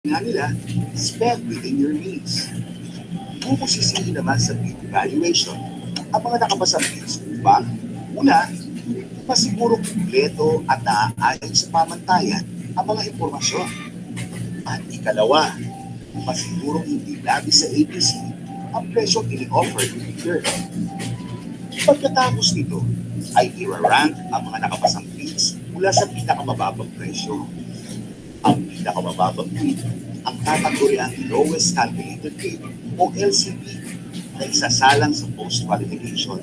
nga nila, spend within your means. Bubusisihin naman sa bid evaluation ang mga nakapasang bids upang una, masiguro kumpleto at naaayon sa pamantayan ang mga impormasyon. At ikalawa, masiguro hindi labis sa ABC ang presyong ini-offer ng bidder. Pagkatapos nito, ay i-rank ang mga nakapasang bids mula sa pinakamababang presyo. Ang pinakamababang bid ang kategory ang lowest calculated bid o LCB na isasalang sa post-qualification.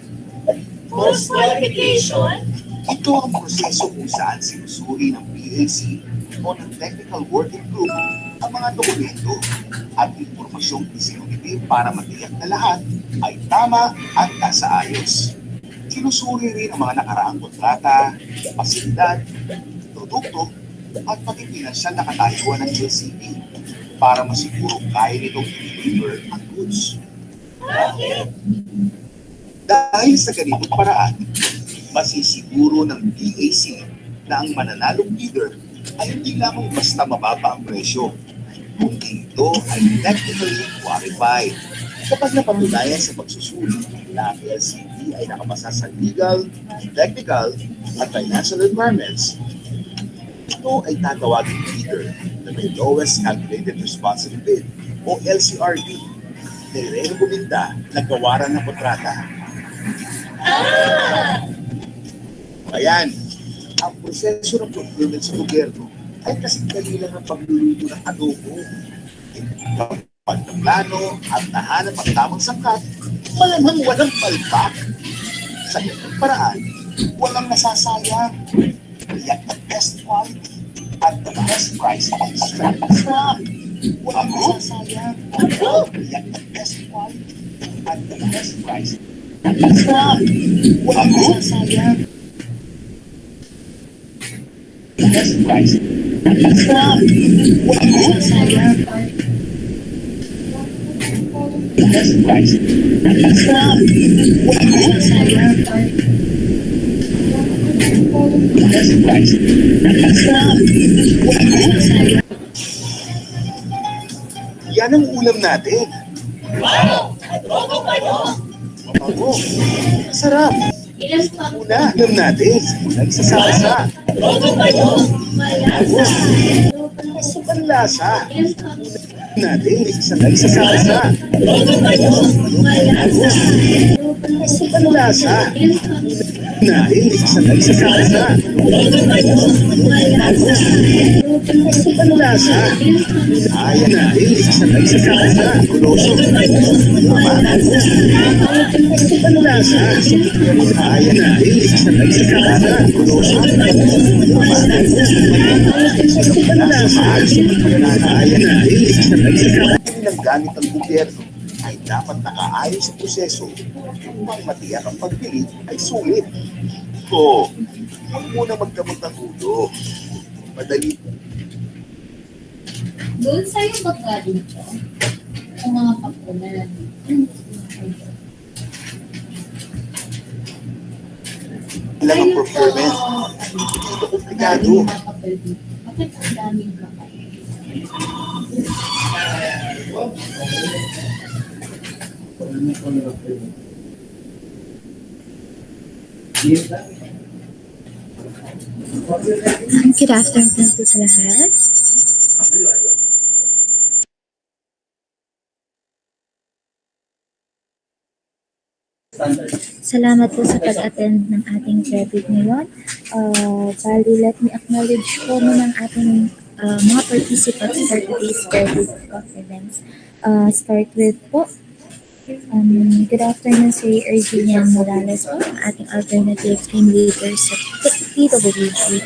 Post-qualification? Ito ang proseso kung saan sinusuri ng PAC o ng Technical Working Group ang mga dokumento at impormasyong isinumiti para matiyak na lahat ay tama at nasa ayos. Sinusuri rin ang mga nakaraang kontrata, pasilidad, produkto, at pati pinansyal na katayuan ng LCB para masiguro kaya nitong i-deliver ang goods. Dahil sa ganitong paraan, masisiguro ng PAC na ang mananalong bidder ay hindi lamang basta mababa ang presyo, kundi ito ay technically qualified. Kapag napatunayan sa pagsusuri na ang LCB ay nakapasa sa legal, technical, at financial requirements, ito ay tatawagin bidder na may lowest calculated responsible bid o LCRB na irekomenda na gawaran ng kontrata. Ayan, ang proseso ng procurement sa gobyerno ay kasing dali lang ang pagluluto ng adobo. Kapag ng plano at nahanap ang tamang sangkat, malamang walang palpak. Sa ganung paraan, walang nasasayang. Kaya the best quality at the best price is strong. Walang nasasayang. Kaya the best quality at the best price is strong. Walang nasasayang. The best price is strong. Walang nasasayang. The best price is strong. Walang nasasayang. Best price. Yan ang ulam natin. Wow! Adobo kayo! Mabango. Sarap. Ilas pa. Una, ulam natin. Unang sasasa. Adobo kayo! Malasa! Super lasa. Ilas pa. Natin. Isang sasasa. Adobo kayo! Malasa! Super lasa. Ilas pa. Natin. Isang sasasa. Adobo kayo! Malasa! Super lasa. Ayan natin. Isang sasasa. Kuloso. Malasa! Super lasa. Ayan natin. Isang sasasa. Kuloso. Super lasa. Ayan natin. Isang sasasa. Ang gamit ng gobyerno ay dapat nakaayon sa proseso upang matiyak ang pagbili ay sulit. Ito, huwag muna magdamot ng ulo. Madali. Doon sa'yo magagaling ko ang mga papunan. Lang ang procurement. Ito komplikado. Bakit ang daming kapal? Good afternoon po sa lahat. Salamat po sa pag-attend ng ating credit ngayon. Bali, let me acknowledge po muna ng ating mga participants for today's credit conference. Start with po, good afternoon sa Erginian Morales po, ang ating alternative team leader sa PWG.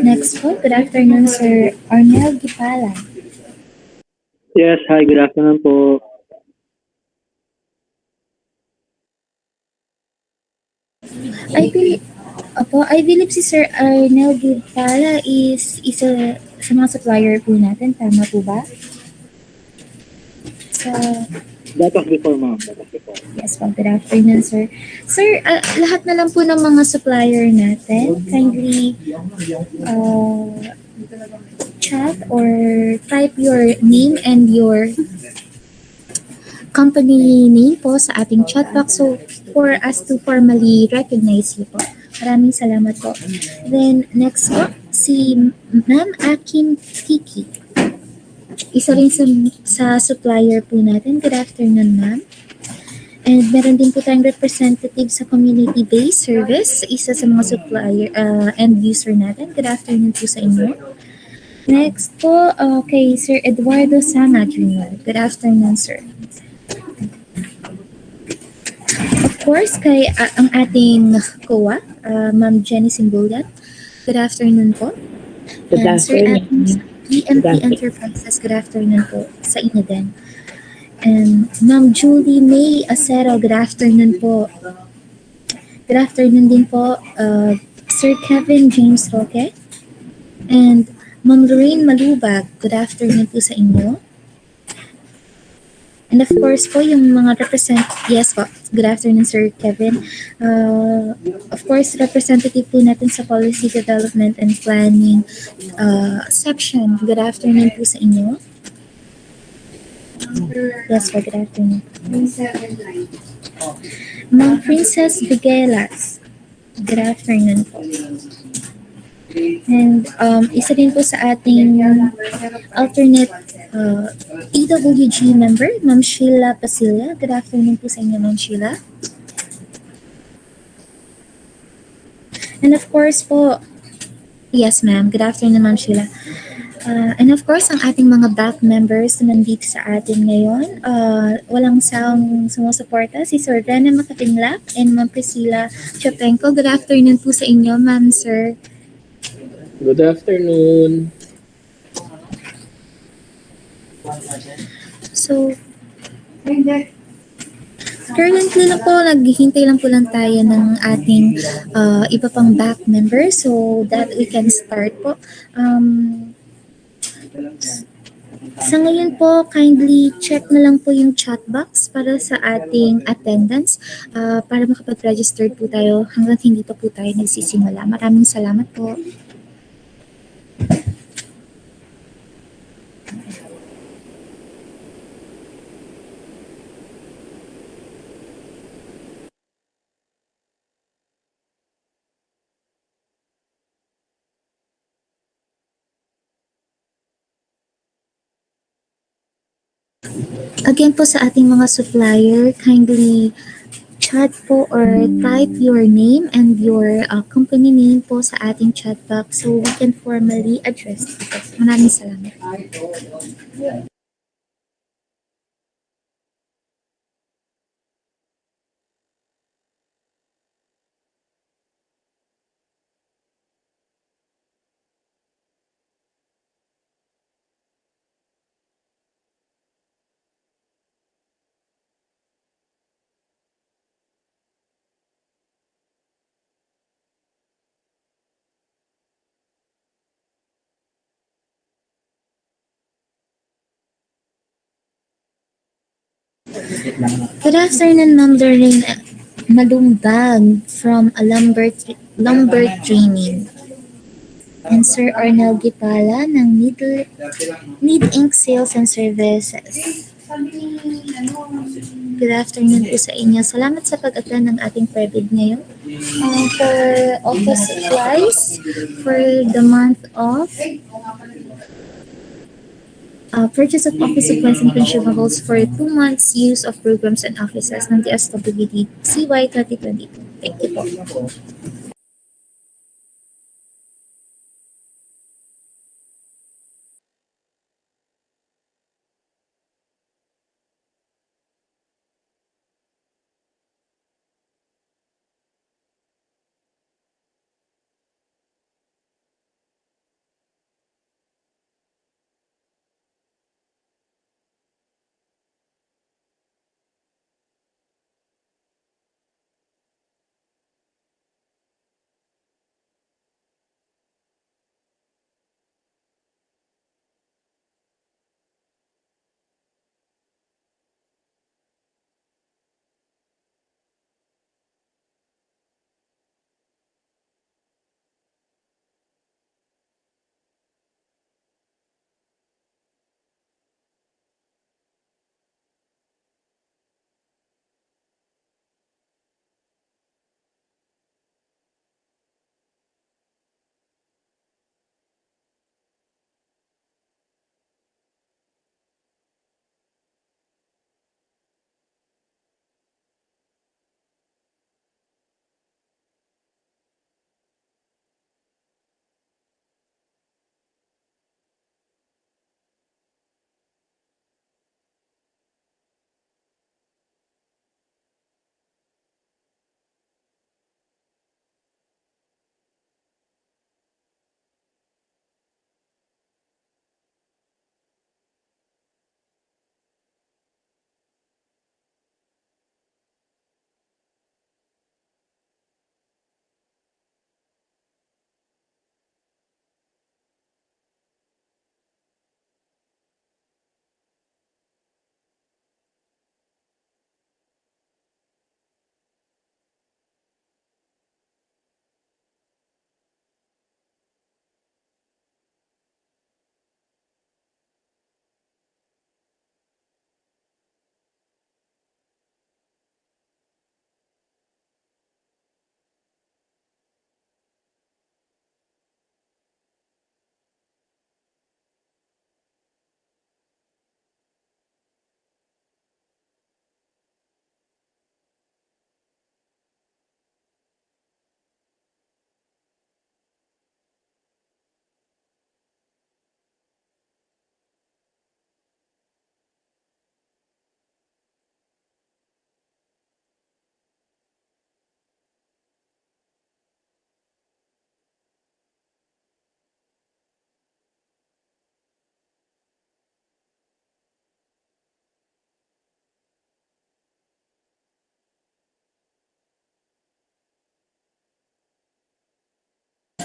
Next po, good afternoon Sir Arnel Gipalan. Yes, hi, good afternoon po. I believe si Sir Arnel Gipala is isa sa mga supplier po natin. Tama po ba? That was before, ma'am. That was before. Yes po, good afternoon, sir. Sir, lahat na lang po ng mga supplier natin, kindly chat or type your name and your company name po sa ating chat box so for us to formally recognize you po. Maraming salamat po. Then, next po, si Ma'am Akim Tiki. Isa rin sa supplier po natin. Good afternoon, ma'am. And meron din po tayong representative sa community-based service, isa sa mga supplier, end user natin. Good afternoon po sa inyo. Next po, kay Sir Eduardo Sana Jr. Good afternoon, sir. Of course, kay ang ating COA, Ma'am Jenny Simbulan. Good afternoon po. Good And Sir afternoon. Adams, PMP Enterprises, good afternoon po sa inyo din. And Ma'am Julie May Acero, good afternoon po. Good afternoon din po, Sir Kevin James Roque. And Ma'am Lorraine Malubag, good afternoon po sa inyo. And of course po, yung mga yes po, good afternoon Sir Kevin. Of course, representative po natin sa Policy Development and Planning section. Good afternoon po sa inyo. Yes po, good afternoon. Ma'am Princess Viguelas, good afternoon po. And isa din po sa ating alternate EWG member, Ma'am Sheila Pasilla. Good afternoon po sa inyo, Ma'am Sheila. And of course po, yes ma'am, good afternoon Ma'am Sheila. And of course, ang ating mga back members na nandito sa atin ngayon, walang sawang sumusuporta, si Sir Rene Makatinglak and Ma'am Priscilla Chopenko. Good afternoon po sa inyo, Ma'am, Sir. Good afternoon. So, currently lang po, naghihintay lang po lang tayo ng ating iba pang back members so that we can start po. Sa ngayon po, kindly check na lang po yung chat box para sa ating attendance para makapag-register po tayo hanggang hindi pa po tayo nagsisimula. Maraming salamat po. Again po sa ating mga supplier, kindly chat po or type your name and your company name po sa ating chat box so we can formally address it. Maraming salamat. Good afternoon, Ma'am Lorraine Malumbag from a lumber training. And Sir Arnel Gipala ng Need Inc. Sales and Services. Good afternoon po sa inyo. Salamat sa pag-attend ng ating private ngayon. For office supplies for the month of purchase of office supplies and consumables for 2 months use of programs and offices ng Dswd CY 2022. Thank you po.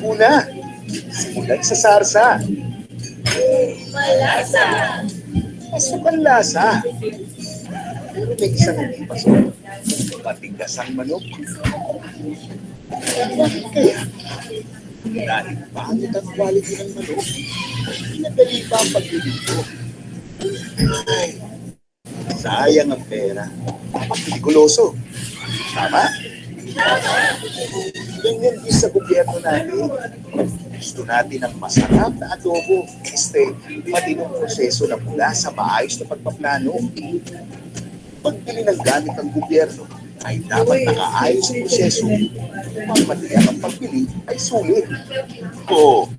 Una, simulan sa sarsa. Malasa. Pasok ang lasa. Pero may isang hindi pasok. Matigas ang manok. Bakit kaya? Dahil pangit ang quality ng manok. Pinadali pa ang pagluluto. Ay, sayang ang pera. Dapat pelikuloso. Tama? Ganyan din sa gobyerno natin. Gusto natin ang masarap na adobo. Matinong proseso na mula sa maayos na pagpaplano. Pagbili ng gamit ng gobyerno ay dapat nakaayos ang proseso. Ang matiyak ang pagbili ay sulit. Oo,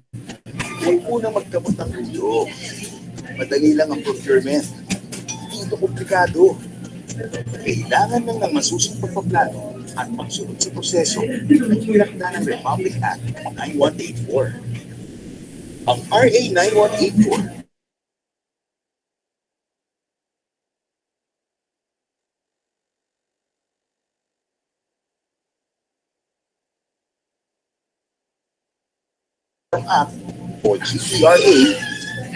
huwag muna magkamot ng ulo. Madali lang ang procurement. Hindi ito komplikado. Kailangan lang ng masusing pagpaplano at pagsunod sa proseso na tinakda ng Republic Act 9184. Ang RA 9184 Act o GPRA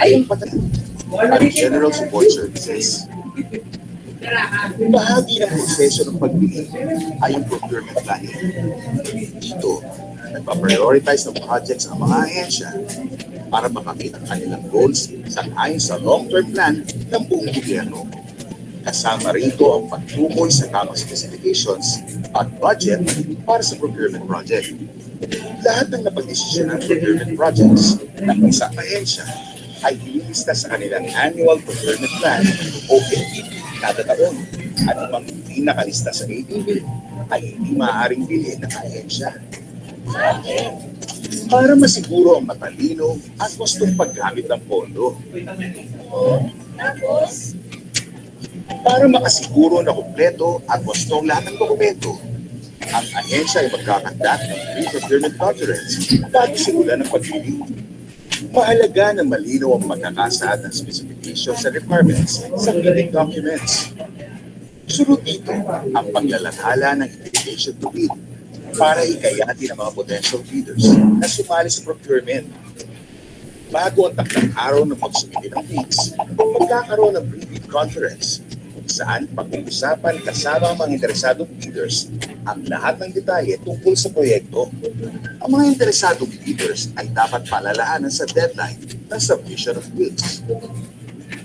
ay ang patay at General Support Services. Bahagi ng proseso ng pagbili ay ang procurement planning. Dito, nagpa-prioritize ng projects ang mga ahensya para makamit ang kanilang goals ayon sa long-term plan ng buong gobyerno. Kasama rito ang pagtukoy sa tamang specifications at budget para sa procurement project. Lahat ng napag-desisyon ng procurement projects ng isang ahensya ay ililista sa kanilang annual procurement plan o APP kada taon. At ang hindi nakalista sa APP ay hindi maaaring bilhin ng ahensya. Para masiguro ang matalino at gustong paggamit ng pondo. Tapos, Para makasiguro na kumpleto at gustong lahat ng dokumento, ang ahensya ay magkakandak ng pre-procurement conference bago simulan ng pagbili. Mahalaga na malinaw ang pagkakasaad ng specifications and requirements sa bidding documents. Sunod dito ang paglalathala ng invitation to bid para ikayati ng mga potential bidders na sumali sa procurement. Bago ang takdang araw ng pagsumili ng bids, magkakaroon ng pre-bid conference kung saan pag-uusapan kasama ang mga interesadong bidders ang lahat ng detalye tungkol sa proyekto. Ang mga interesadong bidders ay dapat palalaanan sa deadline ng submission of bids.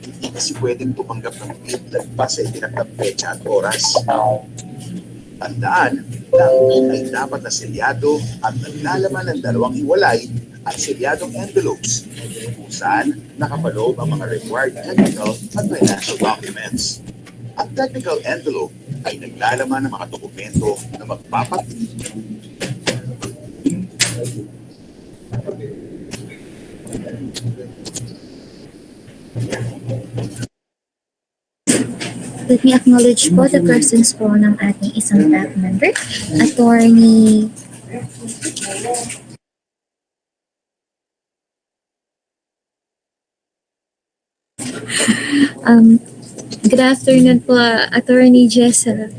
Hindi kasi pwedeng tumanggap ng bid lagpas sa itinakdang petsa at oras. Tandaan na ang bid ay dapat na selyado at naglalaman ng dalawang hiwalay at selyadong envelopes kung saan nakapaloob ang mga required technical at financial documents. Ang technical envelope ay naglalaman ng mga dokumento na Let me acknowledge po the persons po ng ating isang staff member, Attorney good afternoon po, Attorney Jessa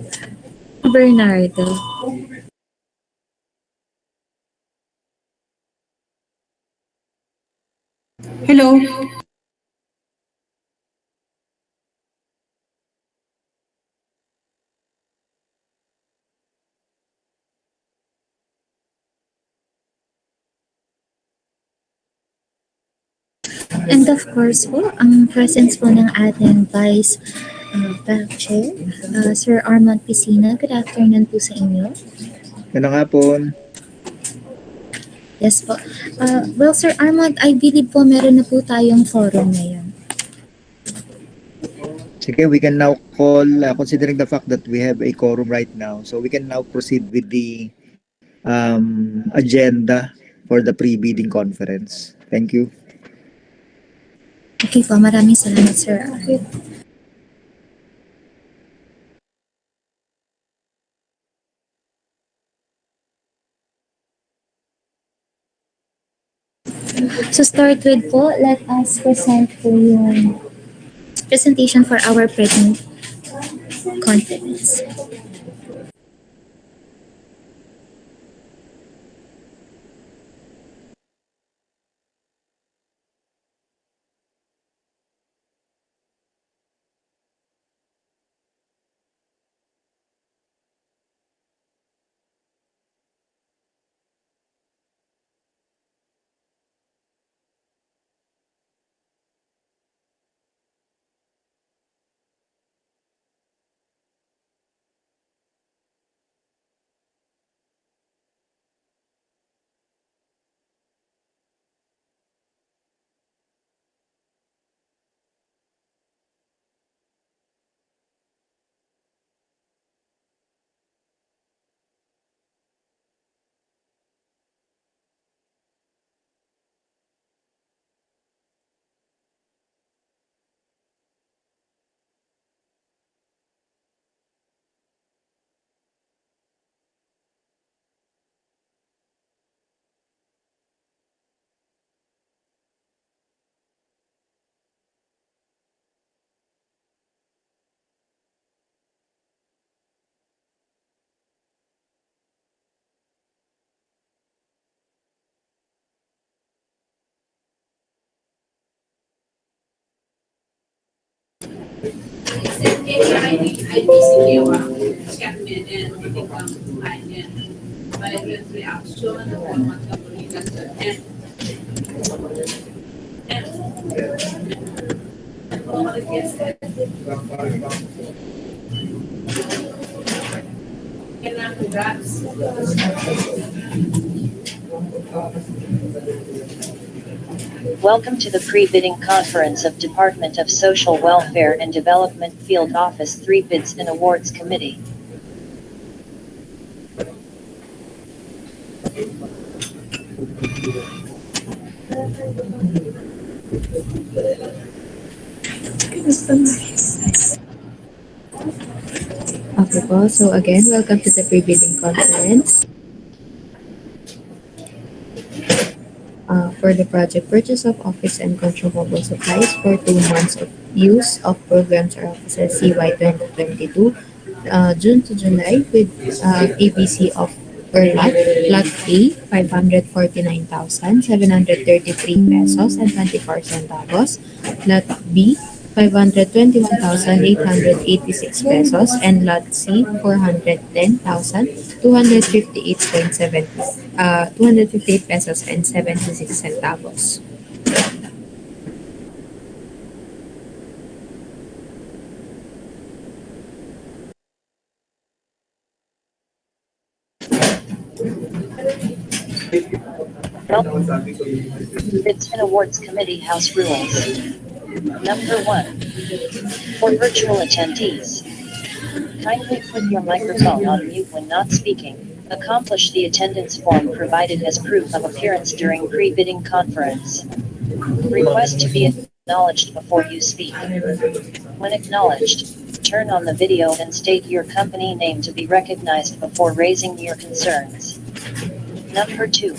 Bernardo. Hello. And of course po, ang presence po ng ating Vice Back Chair, Sir Armand Piscina. Good afternoon po sa inyo. Magandang hapon. Yes po. Well, Sir Armand, I believe po meron na po tayong forum ngayon. Sige, we can now call, considering the fact that we have a quorum right now, so we can now proceed with the agenda for the pre-bidding conference. Thank you. Okay po, maraming salamat, Sir. So start with po, let us present po yung presentation for our present conference. I basically checkmate and become kanya. Violent reaction ng mga kapulitan sa Welcome to the pre-bidding conference of Department of Social Welfare and Development Field Office 3 Bids and Awards Committee. Okay po, so again, welcome to the pre-bidding conference. For the project purchase of office and consumable supplies for 2 months of use of programs or offices CY 2022, June to July with ABC of per lot A, 549,733 pesos and 24 centavos. Lot B, 521,886 pesos and lot C, 258 pesos and 76 centavos. Bids and Awards Committee House Rules. Number 1. For virtual attendees, kindly put your microphone on mute when not speaking. Accomplish the attendance form provided as proof of appearance during pre-bidding conference. Request to be acknowledged before you speak. When acknowledged, turn on the video and state your company name to be recognized before raising your concerns. Number 2.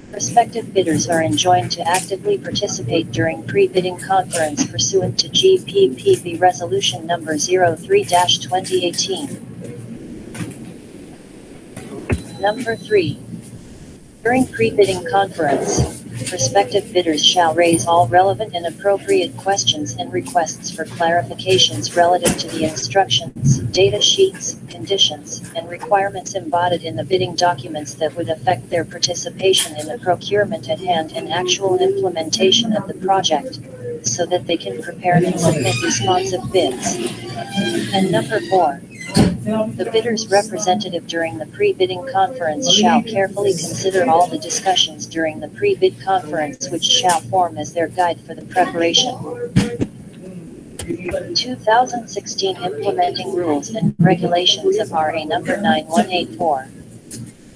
Prospective bidders are enjoined to actively participate during pre-bidding conference pursuant to GPPB Resolution Number 03-2018. Number 3. During pre-bidding conference, prospective bidders shall raise all relevant and appropriate questions and requests for clarifications relative to the instructions, data sheets, conditions, and requirements embodied in the bidding documents that would affect their participation in the procurement at hand and actual implementation of the project, so that they can prepare and submit responsive bids. And number 4. The bidder's representative during the pre-bidding conference shall carefully consider all the discussions during the pre-bid conference, which shall form as their guide for the preparation. 2016 Implementing Rules and Regulations of RA Number 9184.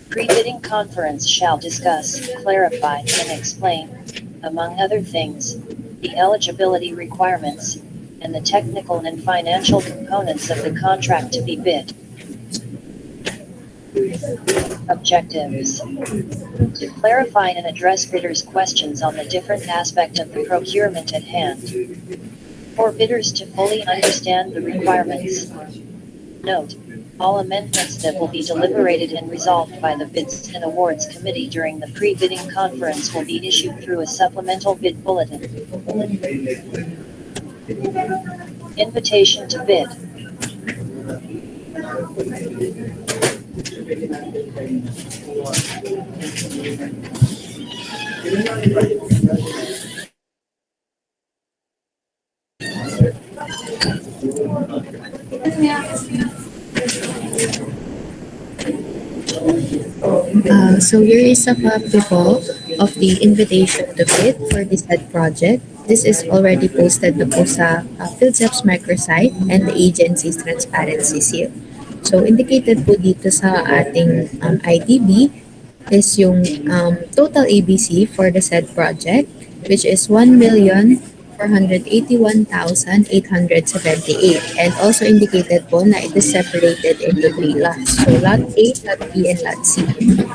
Pre-bidding conference shall discuss, clarify, and explain, among other things, the eligibility requirements, and the technical and financial components of the contract to be bid. Objectives: to clarify and address bidders' questions on the different aspect of the procurement at hand. For bidders to fully understand the requirements. Note: all amendments that will be deliberated and resolved by the Bids and Awards Committee during the pre-bidding conference will be issued through a supplemental bid bulletin. Invitation to bid. So here is a copy po of the invitation to bid for this said project. This is already posted na po sa PhilZEP's microsite and the agency's transparency seal. So indicated po dito sa ating ITB is yung total ABC for the said project, which is 1,481,878, and also indicated po na it is separated into 3 lots. So lot A, lot B, and lot C.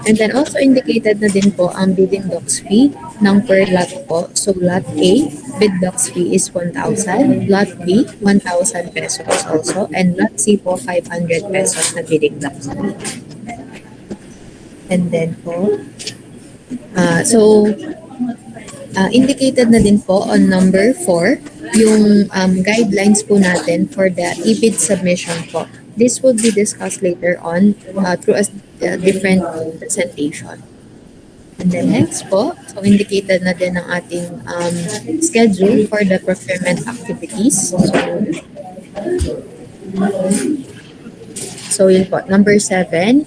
And then also indicated na din po ang bidding docs fee ng per lot po. So lot A, bid docs fee is 1,000, lot B, 1,000 pesos also, and lot C po 500 pesos na bidding docs fee. And then po, so Indicated na din po on number 4 yung guidelines po natin for the e-bid submission po. This will be discussed later on through a different presentation. And then next po, so indicated na din ang ating schedule for the procurement activities. So yun po, number 7,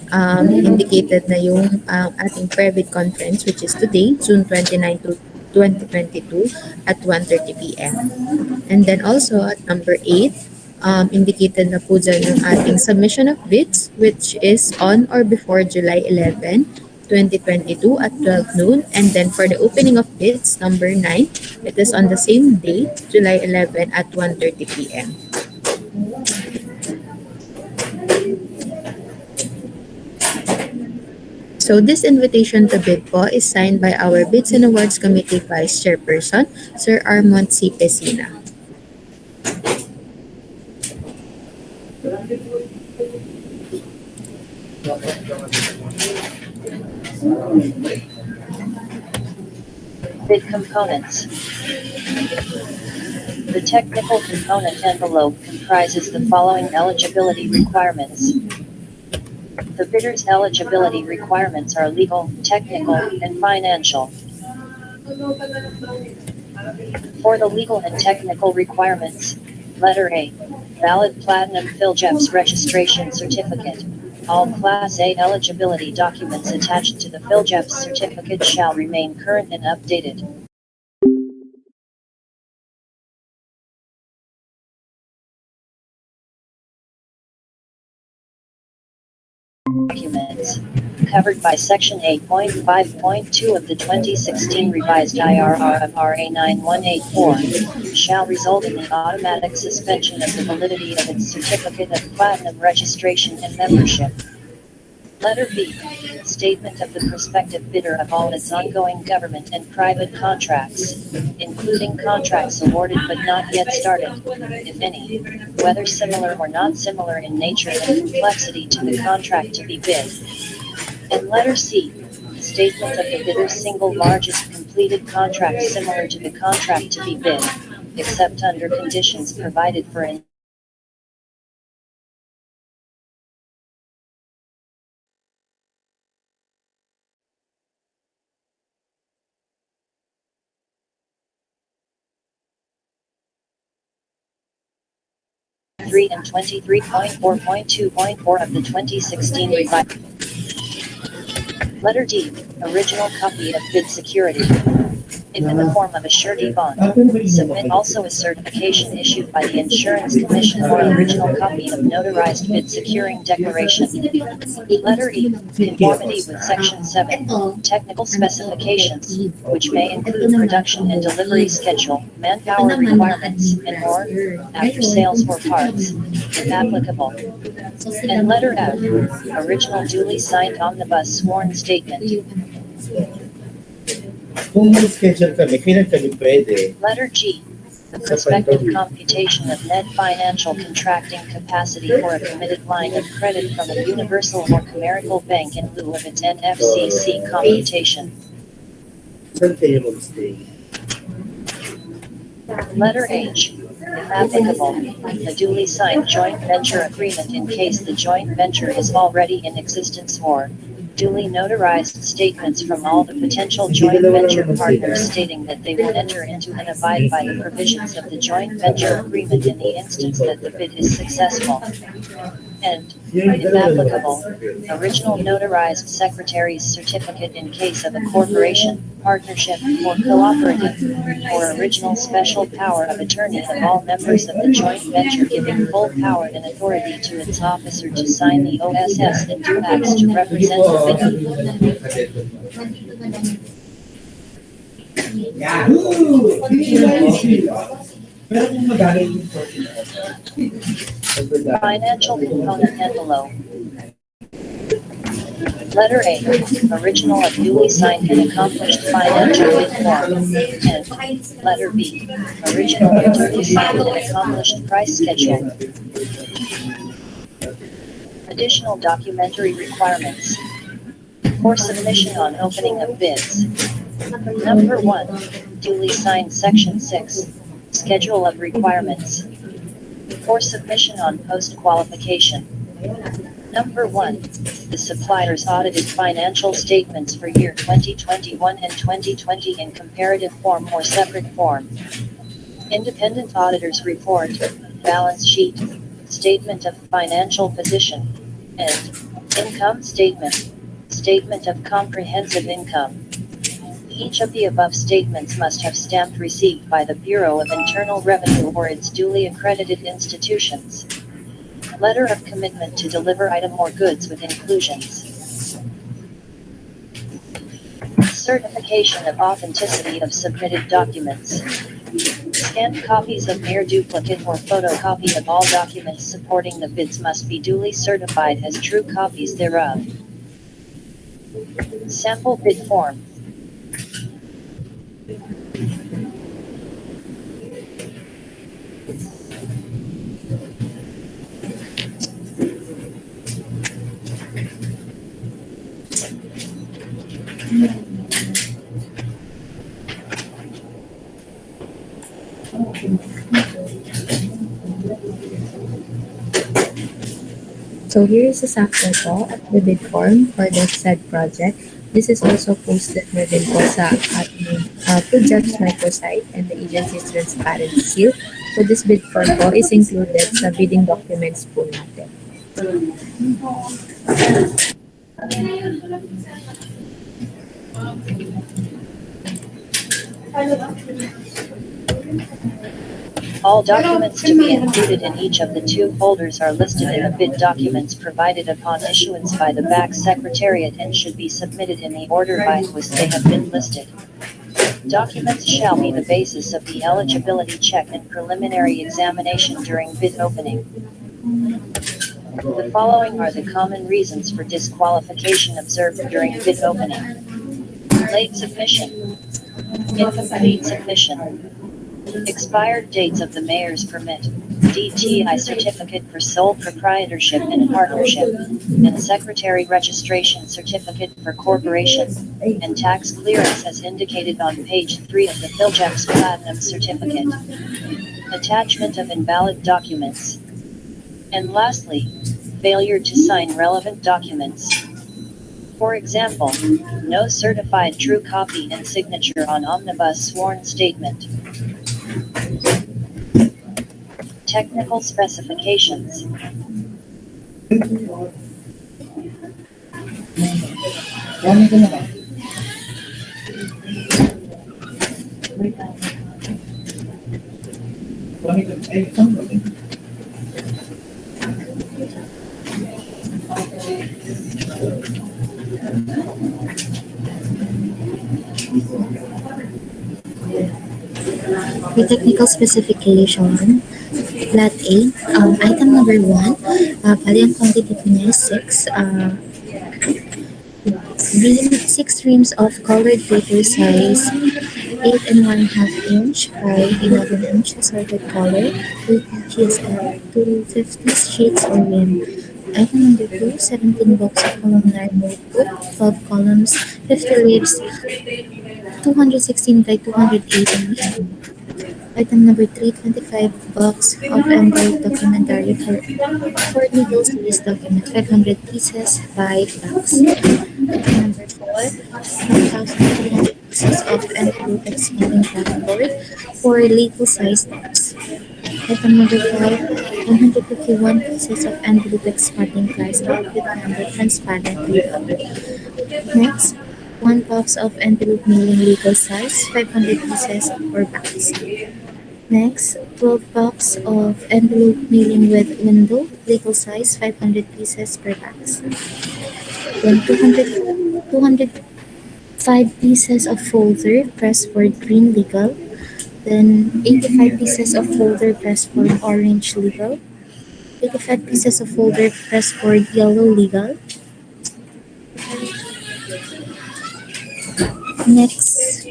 indicated na yung ating private conference which is today, June 29 to 2022 at 1:30 p.m. And then also at number 8, indicated na po dyan yung ating submission of bids which is on or before July 11, 2022 at 12 noon. And then for the opening of bids, number 9, it is on the same day, July 11 at 1:30 p.m. So this invitation to bid po is signed by our Bids and Awards Committee Vice Chairperson, Sir Armand C. Pesina. Bid components. The technical component envelope comprises the following eligibility requirements. The bidder's eligibility requirements are legal, technical, and financial. For the legal and technical requirements, letter A, valid platinum PhilJEPS registration certificate. All Class A eligibility documents attached to the PhilJEPS certificate shall remain current and updated. Documents covered by Section 8.5.2 of the 2016 revised IRR of RA 9184 shall result in the automatic suspension of the validity of its certificate of platinum registration and membership. Letter B, statement of the prospective bidder of all its ongoing government and private contracts, including contracts awarded but not yet started, if any, whether similar or not similar in nature and complexity to the contract to be bid. And letter C, statement of the bidder's single largest completed contract similar to the contract to be bid, except under conditions provided for in and 23.4.2.4 of the 2016 revised. Letter D, original copy of bid security. If in the form of a surety bond, submit also a certification issued by the Insurance Commission or original copy of notarized bid securing declaration. Letter E, conformity with Section 7, technical specifications, which may include production and delivery schedule, manpower requirements, and more, after sales or parts, if applicable. And letter F, original duly signed omnibus sworn statement. Kung may schedule kami, kailan kami pwede? Letter G, the prospective computation of net financial contracting capacity for a committed line of credit from a universal or comerical bank in lieu of its NFCC computation. Saan kayo mag-stay? Letter H, if applicable, a duly signed joint venture agreement in case the joint venture is already in existence or duly notarized statements from all the potential joint venture partners stating that they will enter into and abide by the provisions of the joint venture agreement in the instance that the bid is successful. And, if applicable, original notarized secretary's certificate in case of a corporation, partnership, or cooperative, or original special power of attorney of all members of the joint venture giving full power and authority to its officer to sign the OSS and do acts to represent the bidder. Yahoo! Pero kung magaling yung Financial component envelope. Letter A, original of duly signed and accomplished financial bid form. And letter B, original of duly signed and accomplished price schedule. Additional documentary requirements. For submission on opening of bids. Number 1, Duly signed Section 6. Schedule of requirements. For submission on post-qualification. Number 1. The supplier's audited financial statements for year 2021 and 2020 in comparative form or separate form. Independent auditor's report, balance sheet, statement of financial position, and income statement, statement of comprehensive income. Each of the above statements must have stamped received by the Bureau of Internal Revenue or its duly accredited institutions. Letter of commitment to deliver item or goods with inclusions. Certification of authenticity of submitted documents. Scanned copies of mere duplicate or photocopy of all documents supporting the bids must be duly certified as true copies thereof. Sample bid form. So here is a sample po at the bid form for the said project. This is also posted na din po sa ating project microsite and the agency's transparent seal. So this bid form po is included sa bidding documents po natin. All documents to be included in each of the two folders are listed in the bid documents provided upon issuance by the BAC Secretariat and should be submitted in the order by which they have been listed. Documents shall be the basis of the eligibility check and preliminary examination during bid opening. The following are the common reasons for disqualification observed during bid opening. Late submission. Incomplete submission. Expired dates of the mayor's permit, DTI certificate for sole proprietorship and partnership, and secretary registration certificate for corporation, and tax clearance as indicated on page 3 of the PhilJack's Platinum certificate. Attachment of invalid documents. And lastly, failure to sign relevant documents. For example, no certified true copy and signature on omnibus sworn statement. Technical specifications. The technical specification, Lot A, item number 1, bali ang quantity niya is 6, six reams of colored paper size 8 1/2 inch by 11 inches sorted color with GSL 250 sheets or rim. Item number 2, 17 box of columnar notebook, 12 columns, 50 leaves, 216 by 280. Item number 3, 25 box of envelope documentary for legal service document, 500 pieces by box. Item number 4, 1,300 pieces of envelope expanding blackboard for legal size box. Item number 5, 151 pieces of envelope expanding plastic with number transparent label. Next, 1 box of envelope mailing legal size, 500 pieces for box. Next, 12 box of envelope mailing with window, legal size, 500 pieces per box. Then 205 pieces of folder, pressboard green legal. Then 85 pieces of folder, pressboard orange legal. 85 pieces of folder, pressboard yellow legal. Next,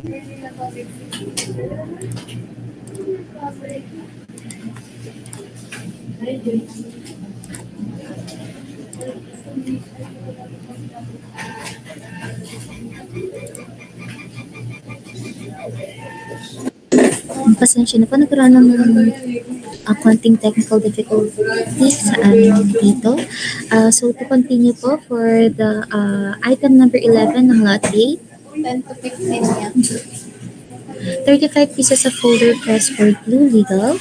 Pasensya na po, nagkaroon ng konting technical difficulties dito. So to continue po for the item number 11 ng lot A, 10 to 15 yan. 35 pieces of folder press for blue legal,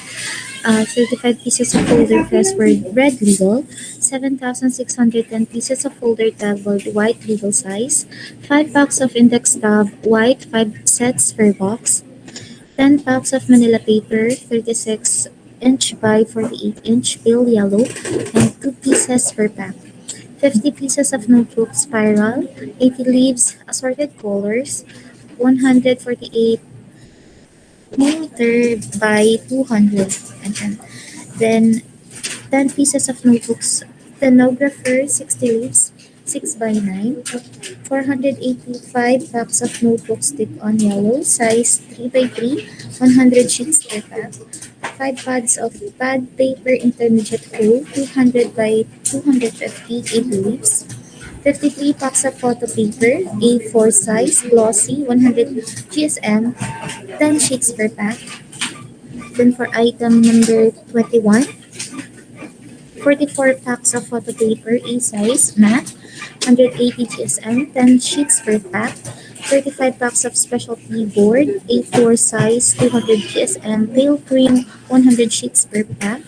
35 pieces of folder press for red legal, 7,610 pieces of folder tabloid white legal size, 5 packs of index tab white 5 sets per box, 10 packs of manila paper 36-inch by 48-inch pale yellow and 2 pieces per pack. 50 pieces of notebook spiral, 80 leaves assorted colors, 148 millimeter by 200 and then 10 pieces of notebooks stenographer 60 leaves 6 by 9, 485 packs of notebooks stick on yellow size 3 by 3, 100 sheets per pack, 5 pads of pad paper intermediate whole 200 by 250 8 leaves, 53 packs of photo paper A4 size glossy 100 GSM 10 sheets per pack. Then for item number 21, 44 packs of photo paper A size matte 180 GSM 10 sheets per pack. 35 packs of specialty board A4 size 200 GSM pale cream 100 sheets per pack.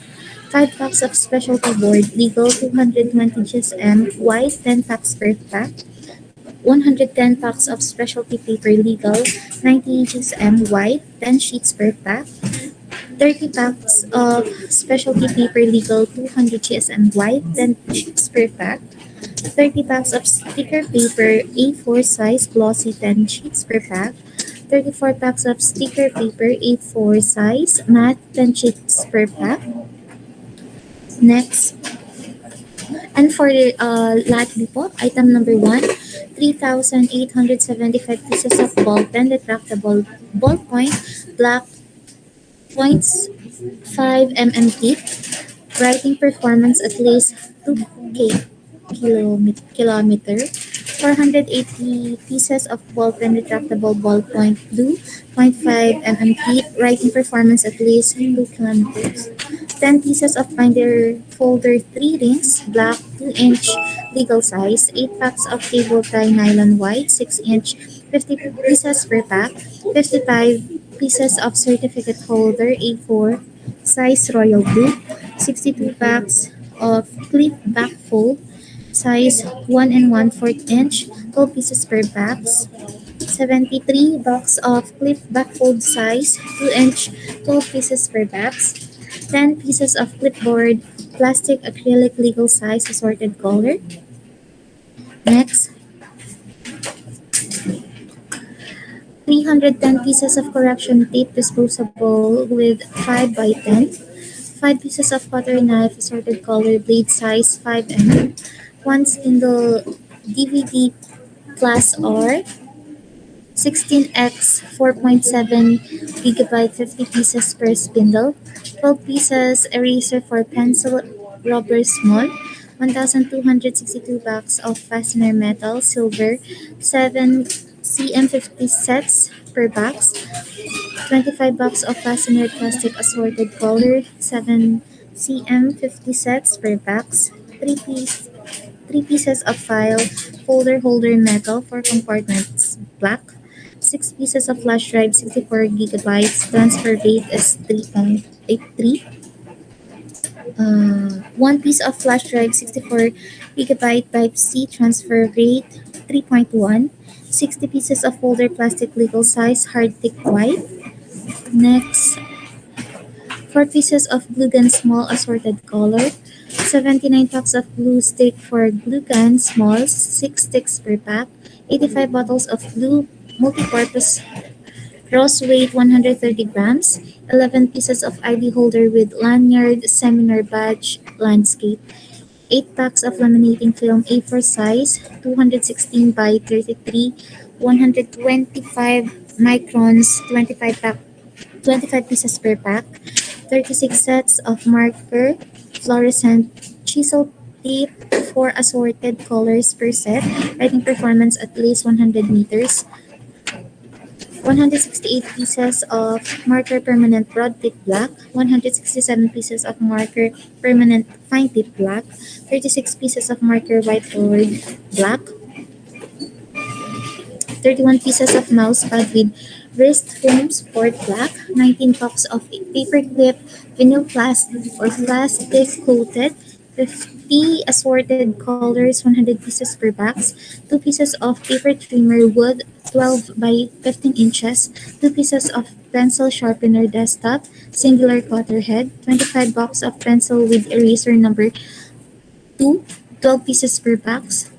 5 packs of specialty board legal 220 GSM white 10 packs per pack. 110 packs of specialty paper legal 90 GSM white 10 sheets per pack. 30 packs of specialty paper legal 200 GSM white 10 sheets per pack. 30 packs of sticker paper A4 size glossy 10 sheets per pack. 34 packs of sticker paper A4 size matte 10 sheets per pack. Next, and for lot B po, item number 1, 3,875 pieces of ball pen retractable ballpoint black points 5 tip, writing performance at least 2 kilometer, 480 pieces of ball pen retractable ballpoint blue 0.5 tip, writing performance at least 2 kilometers. 10 pieces of binder folder 3 rings, black 2-inch legal size, 8 packs of cable tie nylon white 6-inch, 50 pieces per pack, 55 pieces of certificate holder A4 size royal blue, 62 packs of clip back fold size 1 and 1/4 inch, 12 pieces per packs, 73 box of clip back fold size 2-inch, 12 pieces per packs, 10 pieces of clipboard plastic acrylic legal size assorted color. Next, 310 pieces of correction tape disposable with 5 by 10, 5 pieces of butter knife assorted color blade size 5 1 spindle DVD plus R 16x 4.7 gigabyte 50 pieces per spindle, 12 pieces eraser for pencil rubber small, 1,262 packs of fastener metal silver, 7 cm 50 sets per box, 25 box of fastener plastic assorted color, 7 cm 50 sets per box, 3 pieces of file folder holder metal for compartments black, 6 pieces of flash drive 64 gigabytes, transfer rate is 3.83. 1 piece of flash drive 64 gigabyte type C, transfer rate 3.1. 60 pieces of folder plastic legal size hard thick white. Next, 4 pieces of glue gun small assorted color. 79 packs of glue stick for glue gun small 6 sticks per pack. 85 bottles of glue multi-purpose Rose weight 130 grams, 11 pieces of ID holder with lanyard, seminar badge, landscape, 8 packs of laminating film A4 size, 216 by 33, 125 microns, 25 pieces per pack, 36 sets of marker, fluorescent chisel tape, 4 assorted colors per set, writing performance at least 100 meters, 168 pieces of marker permanent broad tip black, 167 pieces of marker permanent fine tip black, 36 pieces of marker white colored black, 31 pieces of mouse pad with wrist foam support black, 19 packs of paper clip vinyl plastic or plastic coated, 50 assorted colors, 100 pieces per box, 2 pieces of paper trimmer wood 12 by 15 inches, 2 pieces of pencil sharpener desktop, singular cutter head, 25 box of pencil with eraser number 2, 12 pieces per box,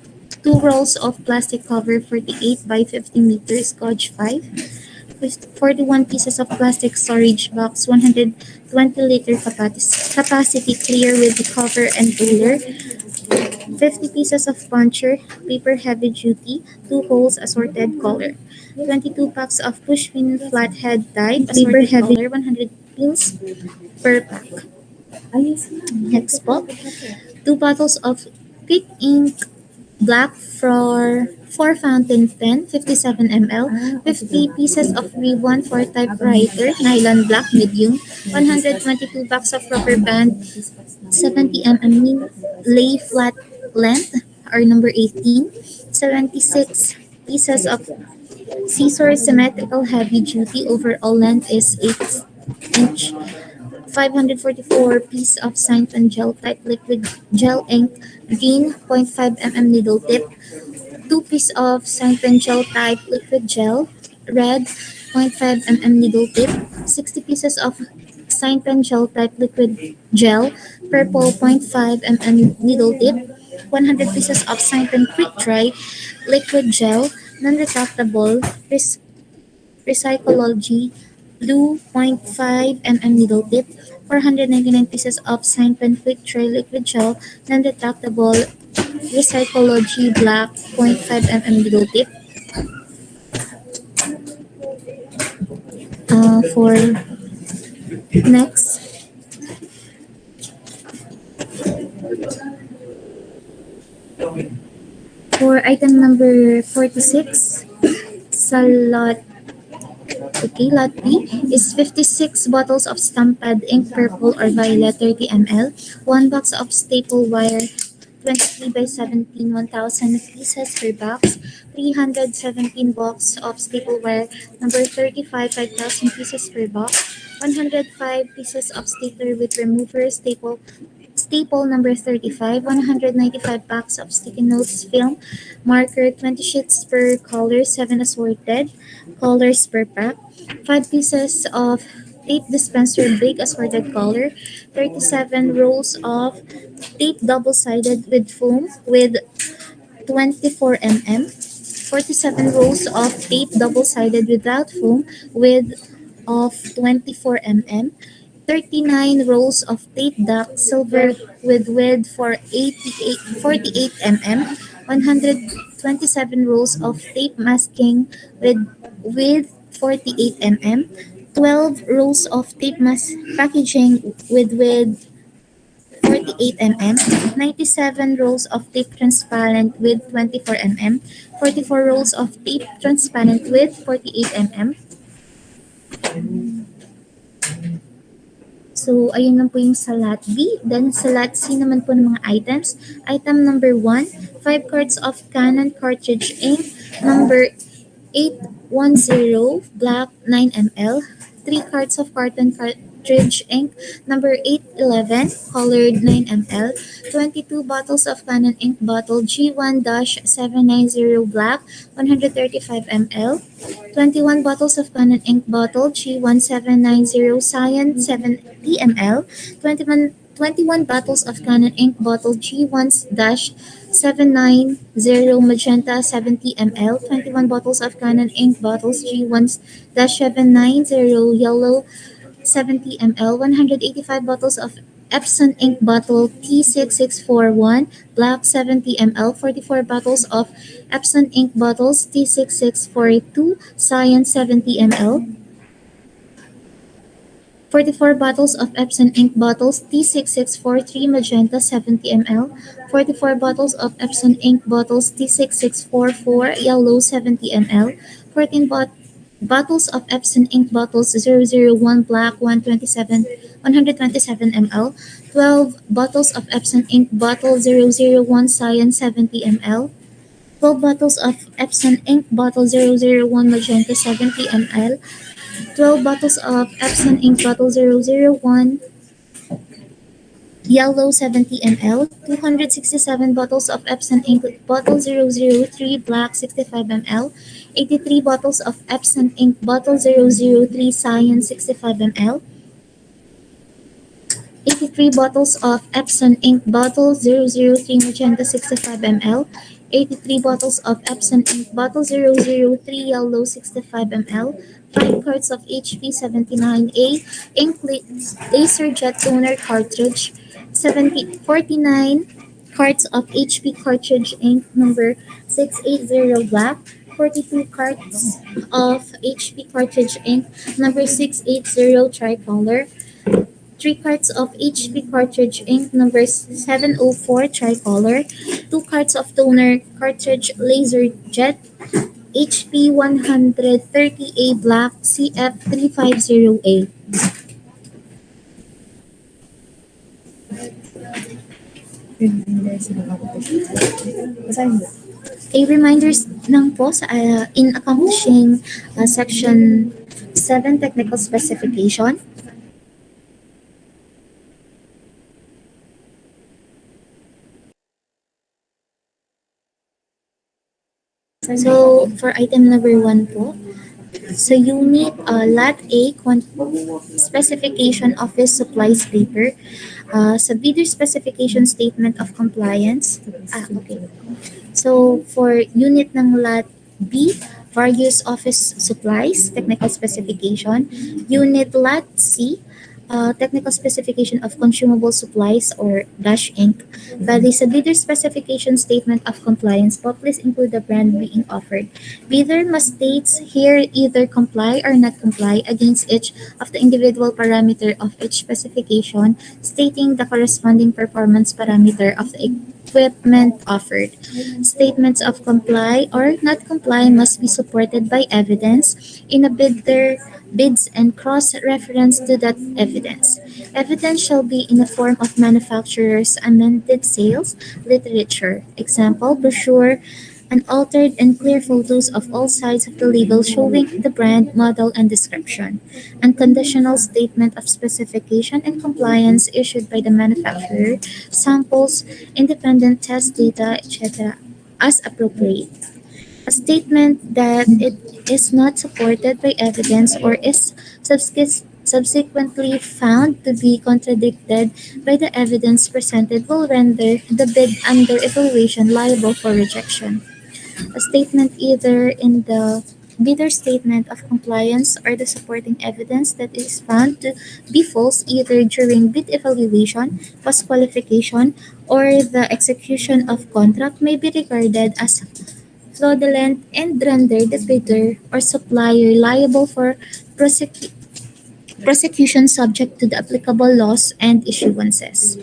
2 rolls of plastic cover 48 by 50 meters gauge 5, with 41 pieces of plastic storage box 120-liter capacity clear with the cover and cooler, 50 pieces of puncher, paper heavy duty, 2 holes assorted color, 22 packs of push pin flathead type assorted color, 100 pins per pack. Next po, 2 bottles of quick ink black for fountain pen, 57 ml, 50 pieces of ribbon for typewriter, nylon black medium, 122 box of rubber band, 70 mm lay flat length, or number 18, 76 pieces of scissor symmetrical heavy duty, overall length is 8 inch, 544 piece of Synthon gel type liquid gel ink, green 0.5 mm needle tip, 2 piece of Synthon gel type liquid gel, red 0.5 mm needle tip, 60 pieces of Synthon gel type liquid gel, purple 0.5 mm needle tip, 100 pieces of Synthon quick dry liquid gel, non-retractable, Recycology, blue 0.5 mm needle tip, 499 pieces of Synpen Quick Dry Liquid Gel, non-retractable, Recycology, black 0.5 mm needle tip. For next, for item number 46, sa lot Okay, lot B is 56 bottles of stamped ink purple or violet 30 ml, 1 box of staple wire 23 by 17, 1,000 pieces per box, 317 box of staple wire number 35, 5,000 pieces per box, 105 pieces of stapler with remover staple number 35, 195 packs of sticky notes film, marker 20 sheets per color, 7 assorted colors per pack, 5 pieces of tape dispenser big assorted color, 37 rolls of tape double-sided with foam with 24 mm, 47 rolls of tape double-sided without foam with of 24 mm, 39 rolls of tape duck silver with width for 48 mm, 127 rolls of tape masking with width 48 mm, 12 rolls of tape packaging with width 48 mm, 97 rolls of tape transparent with 24 mm, 44 rolls of tape transparent with 48 mm. So, ayun lang po yung sa lot B. Then, sa lot C naman po ng mga items. Item number 1, 5 carts of Canon cartridge ink. Number 810, black 9 ml. 3 carts of carton cartridge ink. Number 811, colored 9 ml. 22 bottles of Canon ink bottle G1-790 black 135 ml. 21 bottles of Canon ink bottle G1790 Cyan 70 ml, 21 bottles of Canon ink bottle G1-790 magenta 70 ml, 21 bottles of Canon ink bottles G1-790 yellow 70 ml, 185 bottles of Epson ink bottle T6641 black 70 ml, 44 bottles of Epson ink bottles T6642 cyan 70 ml, 44 bottles of Epson ink bottles T6643 magenta 70 ml, 44 bottles of Epson ink bottles T6644 yellow 70 ml, 14 bottles of Epson ink bottles 001 black 127 ml, 12 bottles of Epson ink bottle 001 cyan 70 ml, 12 bottles of Epson ink bottle 001 magenta 70 ml, 12 bottles of Epson ink bottle 001 yellow 70 ml, 267 bottles of Epson ink bottle 003 black 65 ml, 83 bottles of Epson ink bottle 003 cyan 65 ml, 83 bottles of Epson ink bottle 003 magenta 65 ml, 83 bottles of Epson ink bottle 003 yellow 65 ml, 5 carts of HP 79A ink laser jet toner cartridge, 49 carts of HP cartridge ink number 680 black, 42 carts of HP cartridge ink number 680 tricolor, 3 carts of HP cartridge ink number 704 tricolor, 2 carts of toner cartridge laser jet HP 130A black CF350A. A reminders lang po sa in accomplishing section 7 technical specification. So, for item number 1 po, so unit lot A specification office supplies paper, sa bidder specification statement of compliance. Okay. So, for unit ng lot B, various office supplies, technical specification. Unit lot C, technical specification of consumable supplies or dash ink. Bali, sa bidder specification statement of compliance po, please include the brand being offered. Bidder must states here either comply or not comply against each of the individual parameter of each specification, stating the corresponding performance parameter of the equipment offered. Statements of comply or not comply must be supported by evidence in a bidder bids and cross-reference to that evidence. Evidence shall be in the form of manufacturer's amended sales literature, example, brochure, unaltered and clear photos of all sides of the label showing the brand, model, and description, unconditional statement of specification and compliance issued by the manufacturer, samples, independent test data, etc., as appropriate. A statement that it is not supported by evidence or is subsequently found to be contradicted by the evidence presented will render the bid under evaluation liable for rejection. A statement either in the bidder statement of compliance or the supporting evidence that is found to be false either during bid evaluation, post qualification, or the execution of contract may be regarded as fraudulent and render the bidder or supplier liable for prosecution subject to the applicable laws and issuances.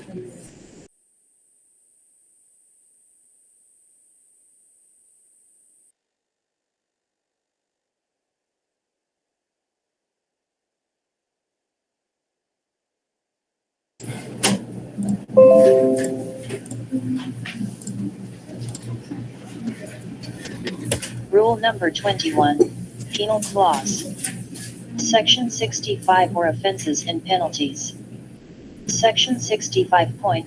Rule number 21. Penal clause. Section 65 or offenses and penalties. Section 65.1.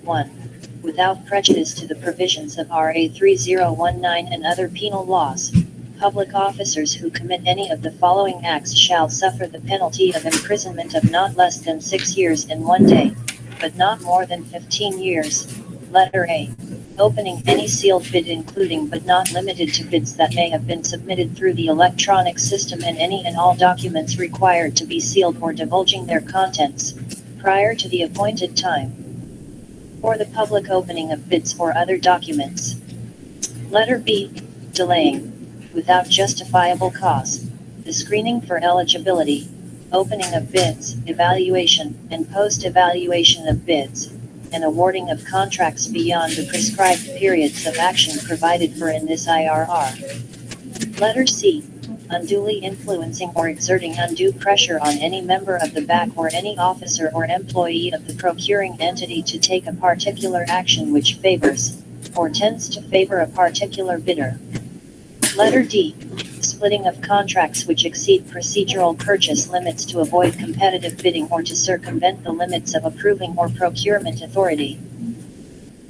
Without prejudice to the provisions of RA 3019 and other penal laws, public officers who commit any of the following acts shall suffer the penalty of imprisonment of not less than 6 years and 1 day, but not more than 15 years. Letter A. Opening any sealed bid including but not limited to bids that may have been submitted through the electronic system and any and all documents required to be sealed or divulging their contents, prior to the appointed time. or the public opening of bids or other documents. Letter B. Delaying, without justifiable cause, the screening for eligibility, opening of bids, evaluation, and post-evaluation of bids, and awarding of contracts beyond the prescribed periods of action provided for in this IRR. Letter C. Unduly influencing or exerting undue pressure on any member of the BAC or any officer or employee of the procuring entity to take a particular action which favors, or tends to favor a particular bidder. Letter D. Splitting of contracts which exceed procedural purchase limits to avoid competitive bidding or to circumvent the limits of approving or procurement authority.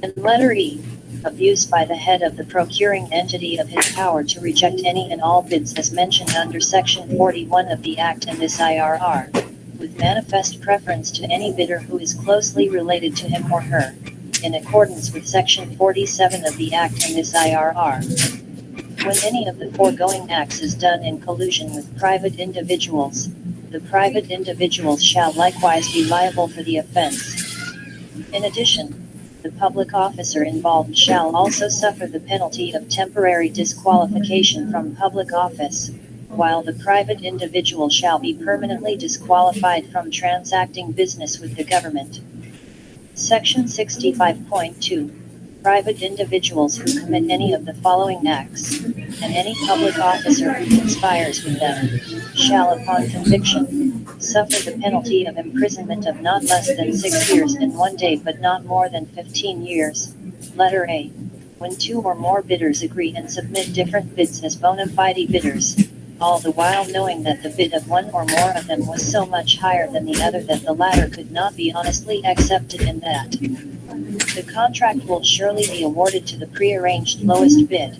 And letter E. Abuse by the head of the procuring entity of his power to reject any and all bids as mentioned under Section 41 of the Act and this IRR, with manifest preference to any bidder who is closely related to him or her, in accordance with Section 47 of the Act and this IRR. When any of the foregoing acts is done in collusion with private individuals, the private individuals shall likewise be liable for the offense. In addition, the public officer involved shall also suffer the penalty of temporary disqualification from public office, while the private individual shall be permanently disqualified from transacting business with the government. Section 65.2. Private individuals who commit any of the following acts, and any public officer who conspires with them, shall upon conviction, suffer the penalty of imprisonment of not less than 6 years and 1 day but not more than 15 years. Letter A. When 2 or more bidders agree and submit different bids as bona fide bidders, all the while knowing that the bid of one or more of them was so much higher than the other that the latter could not be honestly accepted and that the contract will surely be awarded to the prearranged lowest bid.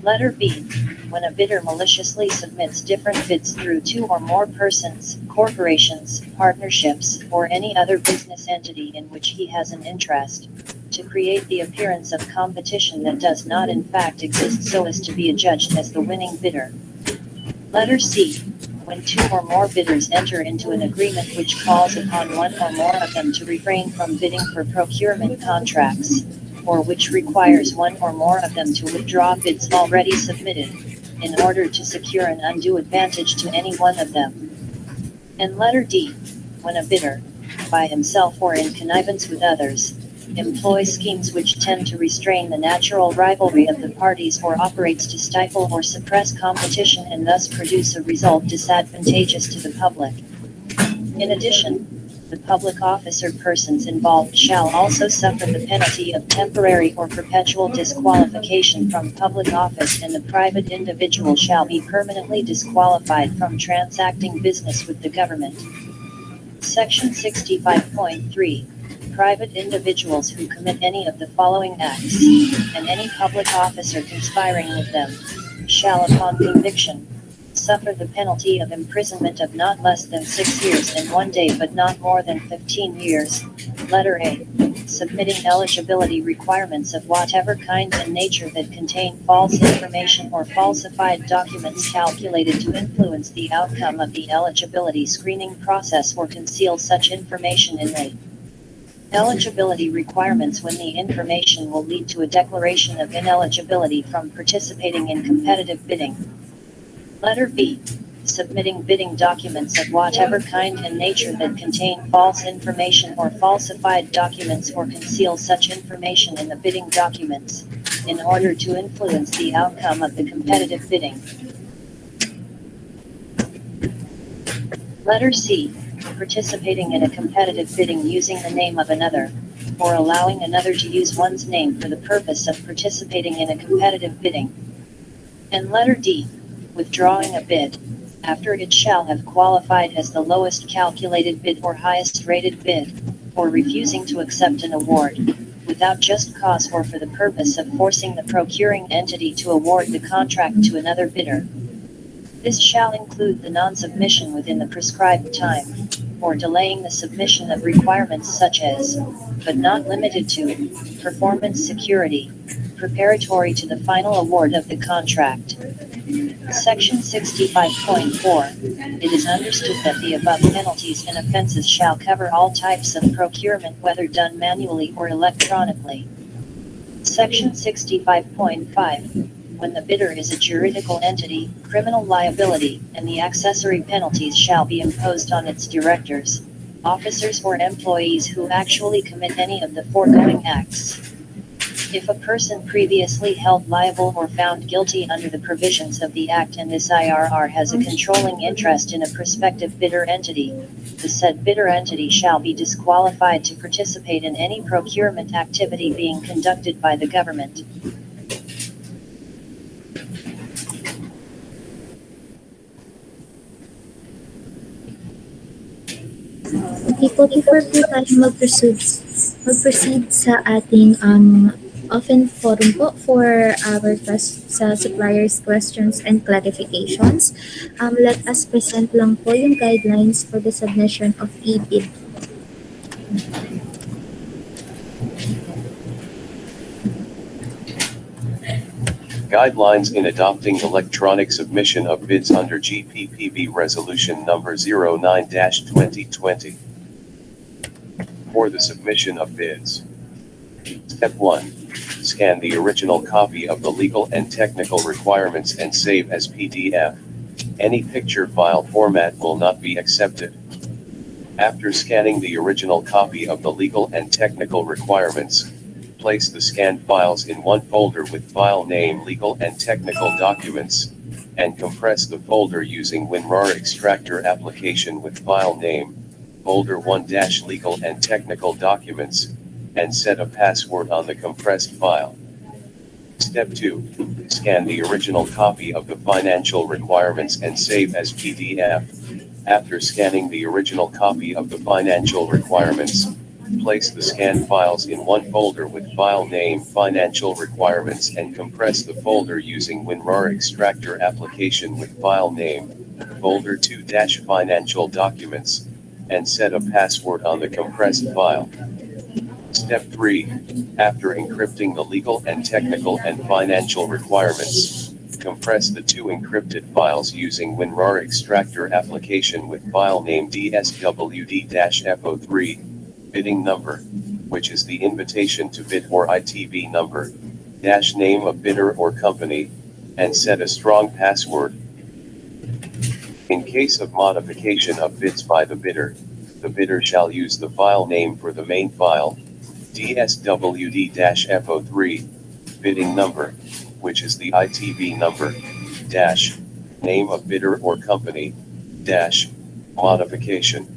Letter B. When a bidder maliciously submits different bids through 2 or more persons, corporations, partnerships, or any other business entity in which he has an interest, to create the appearance of competition that does not in fact exist so as to be adjudged as the winning bidder. Letter C. When 2 or more bidders enter into an agreement which calls upon one or more of them to refrain from bidding for procurement contracts, or which requires one or more of them to withdraw bids already submitted, in order to secure an undue advantage to any one of them. And letter D. When a bidder, by himself or in connivance with others, employs schemes which tend to restrain the natural rivalry of the parties or operates to stifle or suppress competition and thus produce a result disadvantageous to the public. In addition, the public officer persons involved shall also suffer the penalty of temporary or perpetual disqualification from public office, and the private individual shall be permanently disqualified from transacting business with the government. Section 65.3. Private individuals who commit any of the following acts, and any public officer conspiring with them, shall upon conviction, suffer the penalty of imprisonment of not less than 6 years and 1 day but not more than 15 years. Letter A. Submitting eligibility requirements of whatever kind and nature that contain false information or falsified documents calculated to influence the outcome of the eligibility screening process or conceal such information in the eligibility requirements when the information will lead to a declaration of ineligibility from participating in competitive bidding. Letter B. Submitting bidding documents of whatever kind and nature that contain false information or falsified documents or conceal such information in the bidding documents, in order to influence the outcome of the competitive bidding. Letter C. Participating in a competitive bidding using the name of another, or allowing another to use one's name for the purpose of participating in a competitive bidding. And letter D. Withdrawing a bid, after it shall have qualified as the lowest calculated bid or highest rated bid, or refusing to accept an award, without just cause or for the purpose of forcing the procuring entity to award the contract to another bidder. This shall include the non-submission within the prescribed time, or delaying the submission of requirements such as, but not limited to, performance security, preparatory to the final award of the contract. Section 65.4. It is understood that the above penalties and offenses shall cover all types of procurement, whether done manually or electronically. Section 65.5. When the bidder is a juridical entity, criminal liability and the accessory penalties shall be imposed on its directors, officers or employees who actually commit any of the foregoing acts. If a person previously held liable or found guilty under the provisions of the Act and this IRR has a controlling interest in a prospective bidder entity, the said bidder entity shall be disqualified to participate in any procurement activity being conducted by the government. Okay po, before po tayo mag-proceed sa ating open forum po for our sa suppliers questions and clarifications, let us present lang po yung guidelines for the submission of e-bid. Guidelines in adopting electronic submission of bids under GPPB Resolution Number 09-2020. For the submission of bids. Step 1. Scan the original copy of the legal and technical requirements and save as PDF. Any picture file format will not be accepted. After scanning the original copy of the legal and technical requirements, place the scanned files in one folder with file name Legal and Technical Documents, and compress the folder using WinRAR extractor application with file name, folder 1-Legal and Technical Documents, and set a password on the compressed file. Step 2. Scan the original copy of the financial requirements and save as PDF. After scanning the original copy of the financial requirements, place the scanned files in one folder with file name Financial Requirements and compress the folder using WinRAR extractor application with file name, folder 2-Financial Documents, and set a password on the compressed file. Step 3. After encrypting the legal and technical and financial requirements, compress the two encrypted files using WinRAR extractor application with file name Dswd-FO3, bidding number, which is the invitation to bid or ITB number, dash name of bidder or company, and set a strong password. In case of modification of bids by the bidder shall use the file name for the main file, Dswd-FO3, bidding number, which is the ITB number, dash, name of bidder or company, dash, modification.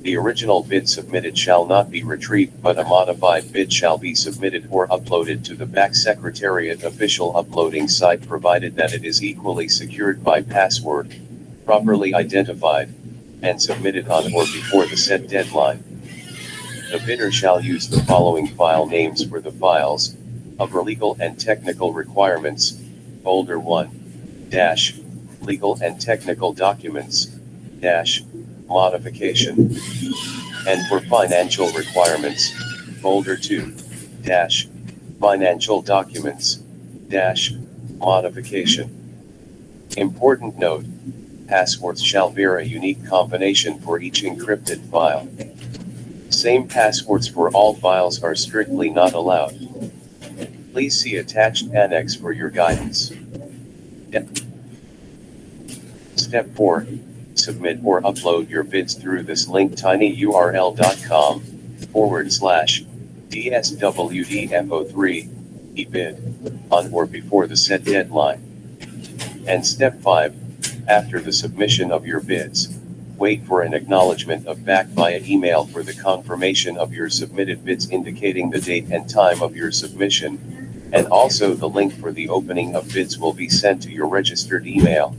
The original bid submitted shall not be retrieved, but a modified bid shall be submitted or uploaded to the back secretariat official uploading site, provided that it is equally secured by password, properly identified, and submitted on or before the set deadline. The bidder shall use the following file names for the files of legal and technical requirements, folder 1, legal and technical documents, modification. And for financial requirements, folder 2, financial documents, modification. Important note, passwords shall bear a unique combination for each encrypted file. Same passwords for all files are strictly not allowed. Please see attached annex for your guidance. Step 4. Submit or upload your bids through this link tinyurl.com/DSWDFO3 eBid on or before the set deadline. And step 5. After the submission of your bids, wait for an acknowledgement of back via email for the confirmation of your submitted bids indicating the date and time of your submission, and also the link for the opening of bids will be sent to your registered email.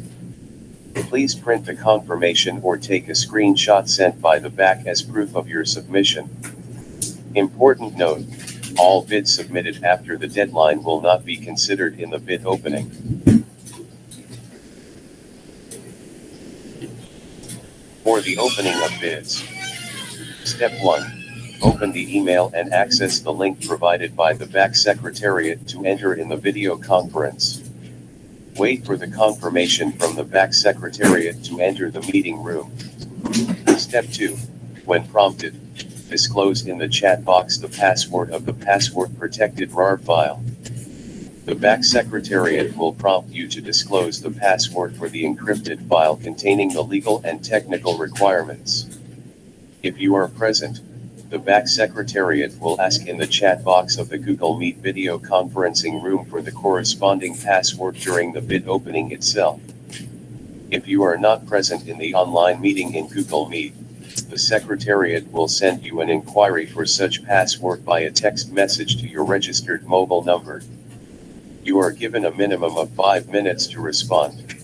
Please print the confirmation or take a screenshot sent by the back as proof of your submission. Important note, all bids submitted after the deadline will not be considered in the bid opening. For the opening of bids. Step 1. Open the email and access the link provided by the back secretariat to enter in the video conference. Wait for the confirmation from the back secretariat to enter the meeting room. Step 2. When prompted, disclose in the chat box the password of the password-protected RAR file. The back secretariat will prompt you to disclose the password for the encrypted file containing the legal and technical requirements. If you are present, the back secretariat will ask in the chat box of the Google Meet video conferencing room for the corresponding password during the bid opening itself. If you are not present in the online meeting in Google Meet, the secretariat will send you an inquiry for such password by a text message to your registered mobile number. You are given a minimum of 5 minutes to respond.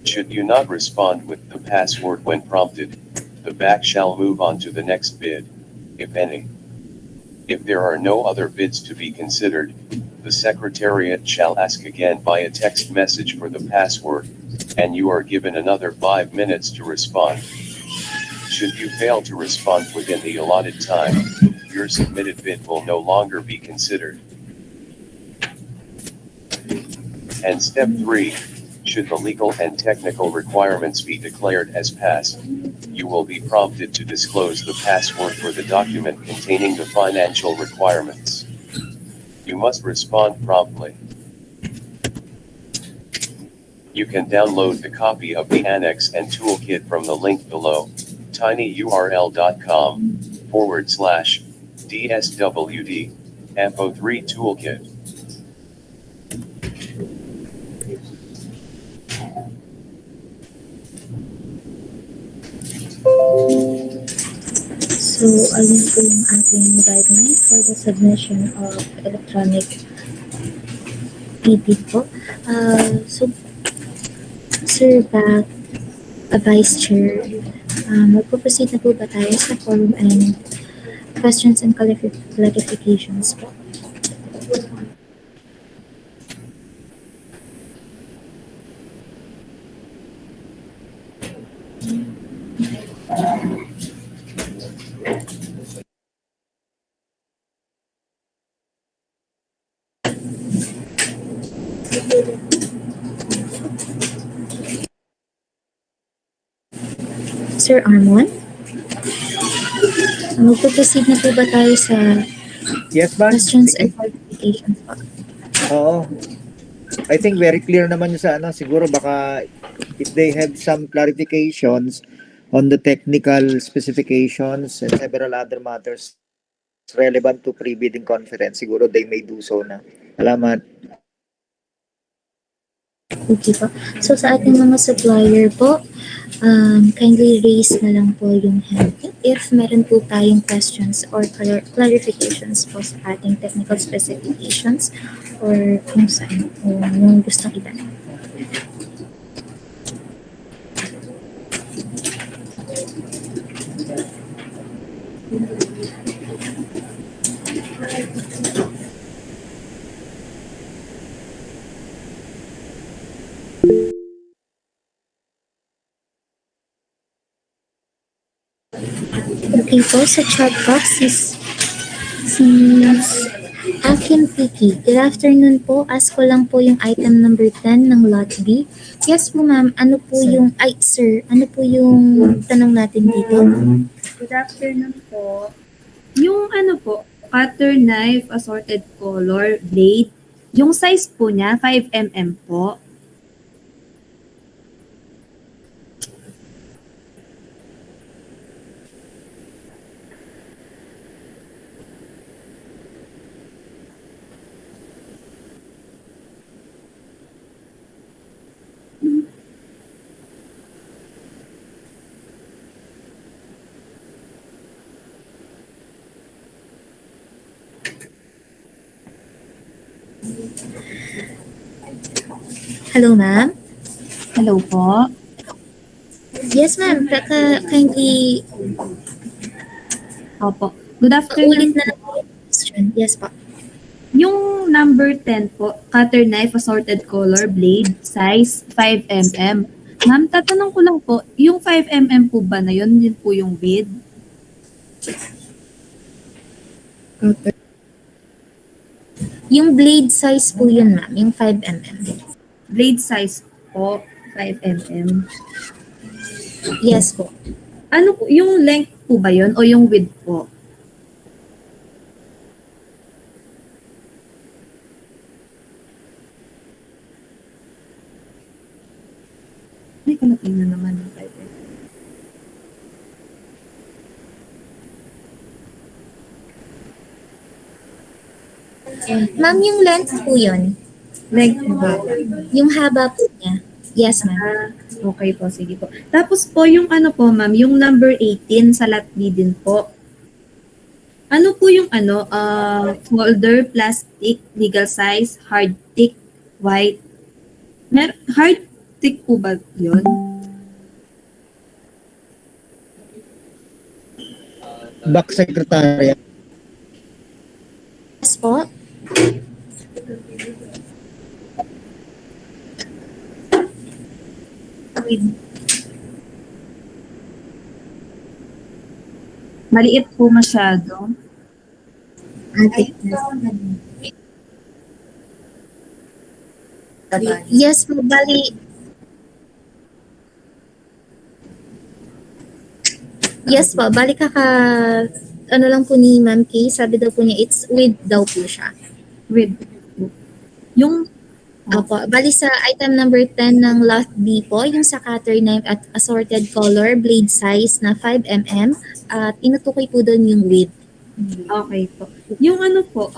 Should you not respond with the password when prompted, the back shall move on to the next bid, if any. If there are no other bids to be considered, the secretariat shall ask again by a text message for the password, and you are given another 5 minutes to respond. Should you fail to respond within the allotted time, your submitted bid will no longer be considered. And step 3, should the legal and technical requirements be declared as passed, you will be prompted to disclose the password for the document containing the financial requirements. You must respond promptly. You can download the copy of the annex and toolkit from the link below, tinyurl.com/DSWD FO3 toolkit. So, ayun po yung ating guideline for the submission of electronic e-bid po. So, Sir Back, Vice Chair, magpo-proceed na po ba tayo sa forum and questions and clarifications po? Sir Armon? Magpo-proceed na po ba tayo sa Yes, ma'am. questions and clarifications po? Oo. I think very clear naman yung sa ano. Siguro baka if they have some clarifications on the technical specifications and several other matters relevant to pre-bidding conference, siguro they may do so na. Salamat. Okay po. So, sa ating mga supplier po, kindly raise na lang po yung hand if meron po tayong questions or clarifications po sa ating technical specifications or kung saan o yung gusto itanong. Okay po, sa chat box is Akin Piki. Good afternoon po. Ask ko lang po yung item number 10 ng lot B. Yes po ma'am, ano po yung, sir, ano po yung tanong natin dito? Good afternoon po. Yung ano po, cutter knife, assorted color, blade, yung size po niya, 5mm po. Hello ma'am? Hello po. Yes ma'am, kindly Opo. Good afternoon. ulit na lang po yung question. Yes po. Yung number 10 po, cutter knife, assorted color, blade, size 5mm. Ma'am, tatanong ko lang po, yung 5mm po ba na yun po yung width? Yung blade size po yun ma'am, yung 5mm. Blade size po, 5 mm. Yes po. Ano po, yung length po ba yun o yung width po? Hindi ko natingnan naman yung 5 mm. Ma'am, yung length po yun. Length po. Yung haba po niya. Yes, ma'am. Ah, okay po, sige po. Tapos po yung ano po ma'am, yung number 18 sa lot B din po. Ano po yung folder, plastic, legal size, hard thick, white? Hard thick po ba yun? Back secretary. Yes po. Maliit po masyado. Yes po, bali. Yes po, bali ano lang po ni Ma'am Kay, sabi daw po niya, it's with daw po siya. With. Yung Opo, bali sa item number 10 ng lot B po, yung sa cutter knife at assorted color, blade size na 5 mm, at tinutukoy po doon yung width. okay po. Yung ano po,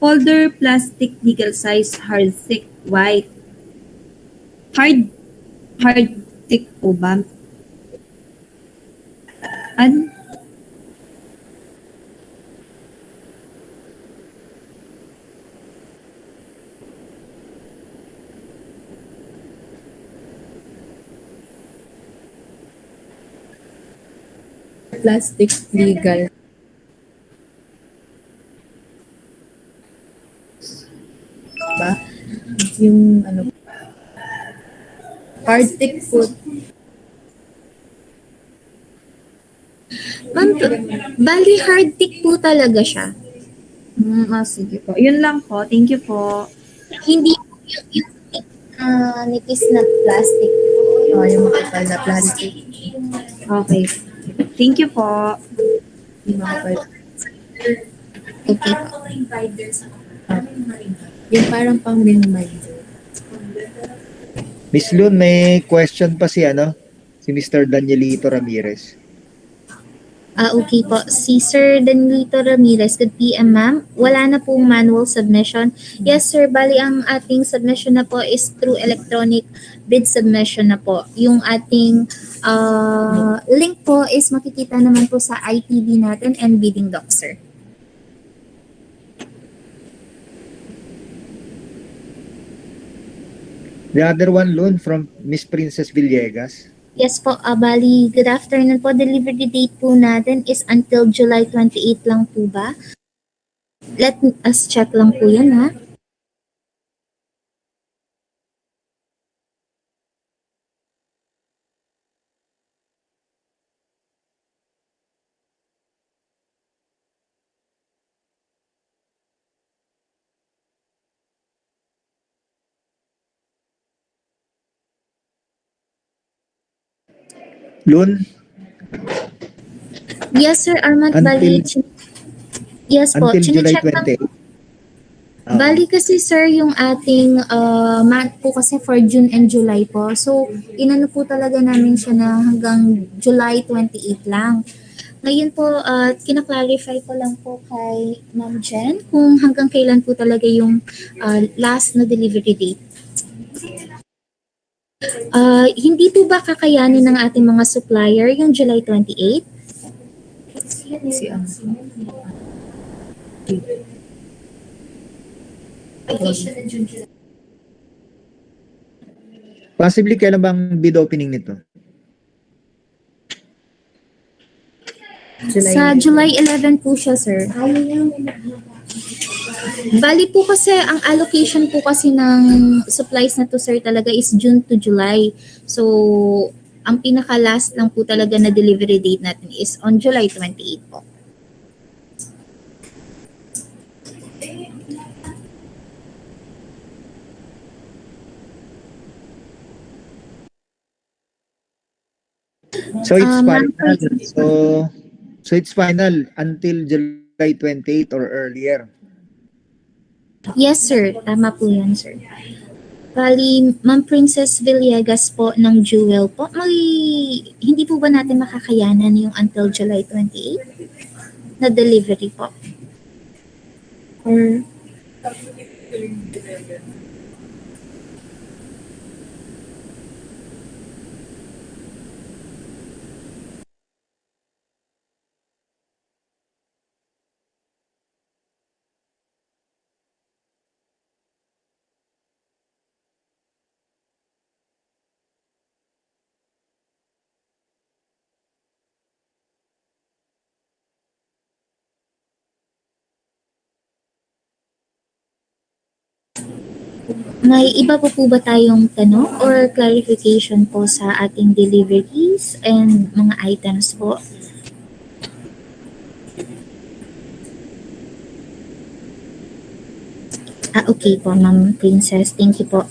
folder, plastic, legal size, hard thick, white. Hard thick po ba? Plastic legal. Ba? Yung ano, hard thick food. Ma'am, bali hard thick po talaga siya. Sige po. Yun lang po. Thank you po. Hindi po yung nipis na plastic. Oh, yung makapal na plastic. Okay. Thank you po. Yung makapal. Okay po. Yung parang pang reminder. Miss Lun, may question pa si Mr. Danielito Ramirez. Okay po. Si Sir Danilito Ramirez, good PM, ma'am. Wala na pong manual submission. Yes, sir. Bali, ang ating submission na po is through electronic bid submission na po. Yung ating link po is makikita naman po sa ITB natin and bidding doc, sir. The other one, Lun, from Miss Princess Villegas. Yes po, bali, good afternoon po. Delivery date po natin is until July 28 lang po ba? Let us check lang po yan, ha? Lun? Yes, sir, Armand. Bali, yes po. Until July Chinecheck lang 28. Bali kasi sir, yung ating month po kasi for June and July po. So, inano po talaga namin siya na hanggang July 28 lang. Ngayon po, kina-clarify ko lang po kay Ma'am Jen kung hanggang kailan po talaga yung last na delivery date. Hindi po ba kakayanin ng ating mga supplier yung July 28? Possibly, kailan bang bid opening nito? Sa July 11 po siya, sir. Bali po kasi, ang allocation po kasi ng supplies na to, sir, talaga is June to July. So, ang pinaka-last lang po talaga na delivery date natin is on July 28 po. So it's Ma'am final. Princess. So it's final until July 28 or earlier. Yes, sir. Tama po yan, sir. Bali, Ma'am Princess Villegas po ng Jewel po, hindi po ba natin makakayanan yung until July 28 na delivery po? Or may iba po ba tayong tanong or clarification po sa ating deliveries and mga items po? Okay po, Ma'am Princess. Thank you po.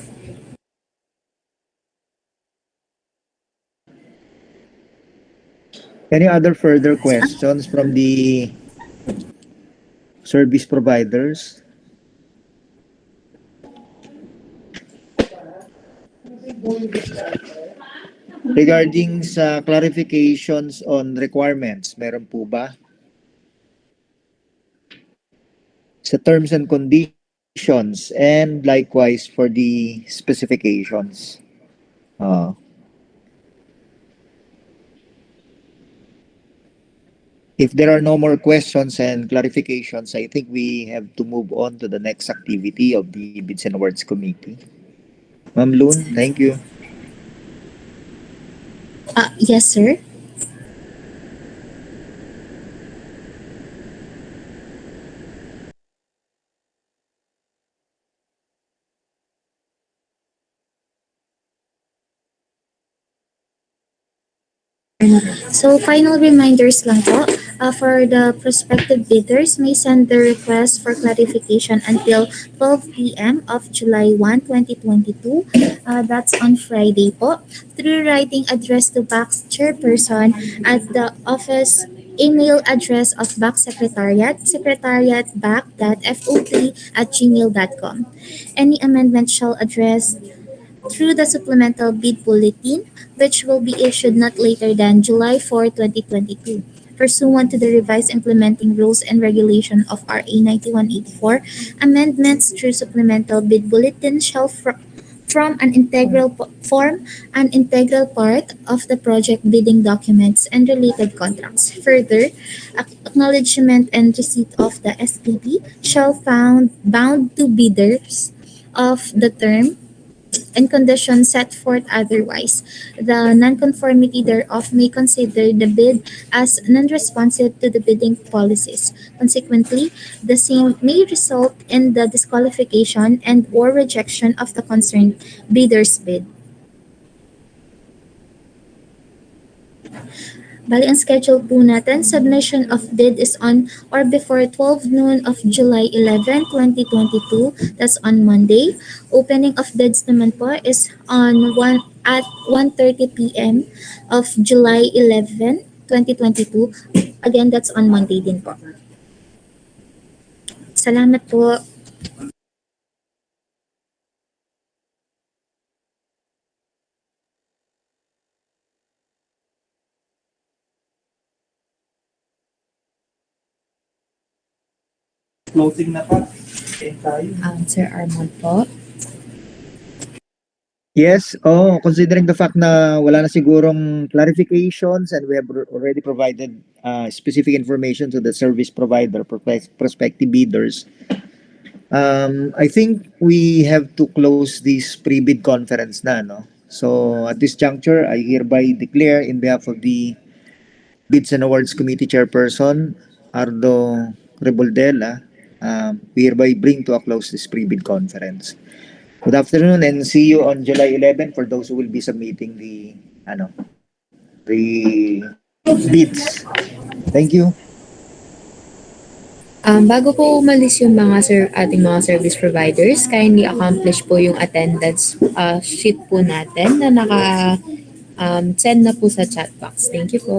Any other further questions from the service providers? Regarding sa clarifications on requirements, meron po ba? Sa terms and conditions and likewise for the specifications. If there are no more questions and clarifications, I think we have to move on to the next activity of the Bids and Awards Committee. Ma'am Loon, thank you. Yes, sir. So, final reminders lang po. For the prospective bidders, may send their request for clarification until 12 p.m. of July 1, 2022. That's on Friday po. Through writing address to BAC's chairperson at the office email address of BAC Secretariat, secretariatbac.fo3@gmail.com. Any amendment shall address through the supplemental bid bulletin, which will be issued not later than July 4, 2022. Pursuant to the revised implementing rules and regulation of RA 9184, amendments through supplemental bid bulletin shall form an integral part of the project bidding documents and related contracts. Further, acknowledgement and receipt of the SPB shall bound to bidders of the term and conditions set forth otherwise. The nonconformity thereof may consider the bid as non-responsive to the bidding policies. Consequently, the same may result in the disqualification and or rejection of the concerned bidder's bid. Bali, ang schedule po natin, submission of bid is on or before 12 noon of July 11, 2022. That's on Monday. Opening of bids naman po is at 1:30 p.m. of July 11, 2022. Again, that's on Monday din po. Salamat po. Closing na pa. Tayo. Sir Armand po. Yes, considering the fact na wala na sigurong clarifications and we have already provided specific information to the service provider, prospective bidders, I think we have to close this pre-bid conference na, no? So at this juncture, I hereby declare in behalf of the Bids and Awards Committee Chairperson, Ardo Reboldela, we hereby bring to a close this pre-bid conference. Good afternoon and see you on July 11 for those who will be submitting the bids. Thank you. Bago po umalis yung ating mga service providers, kindly accomplish po yung attendance sheet po natin na send na po sa chat box. Thank you po.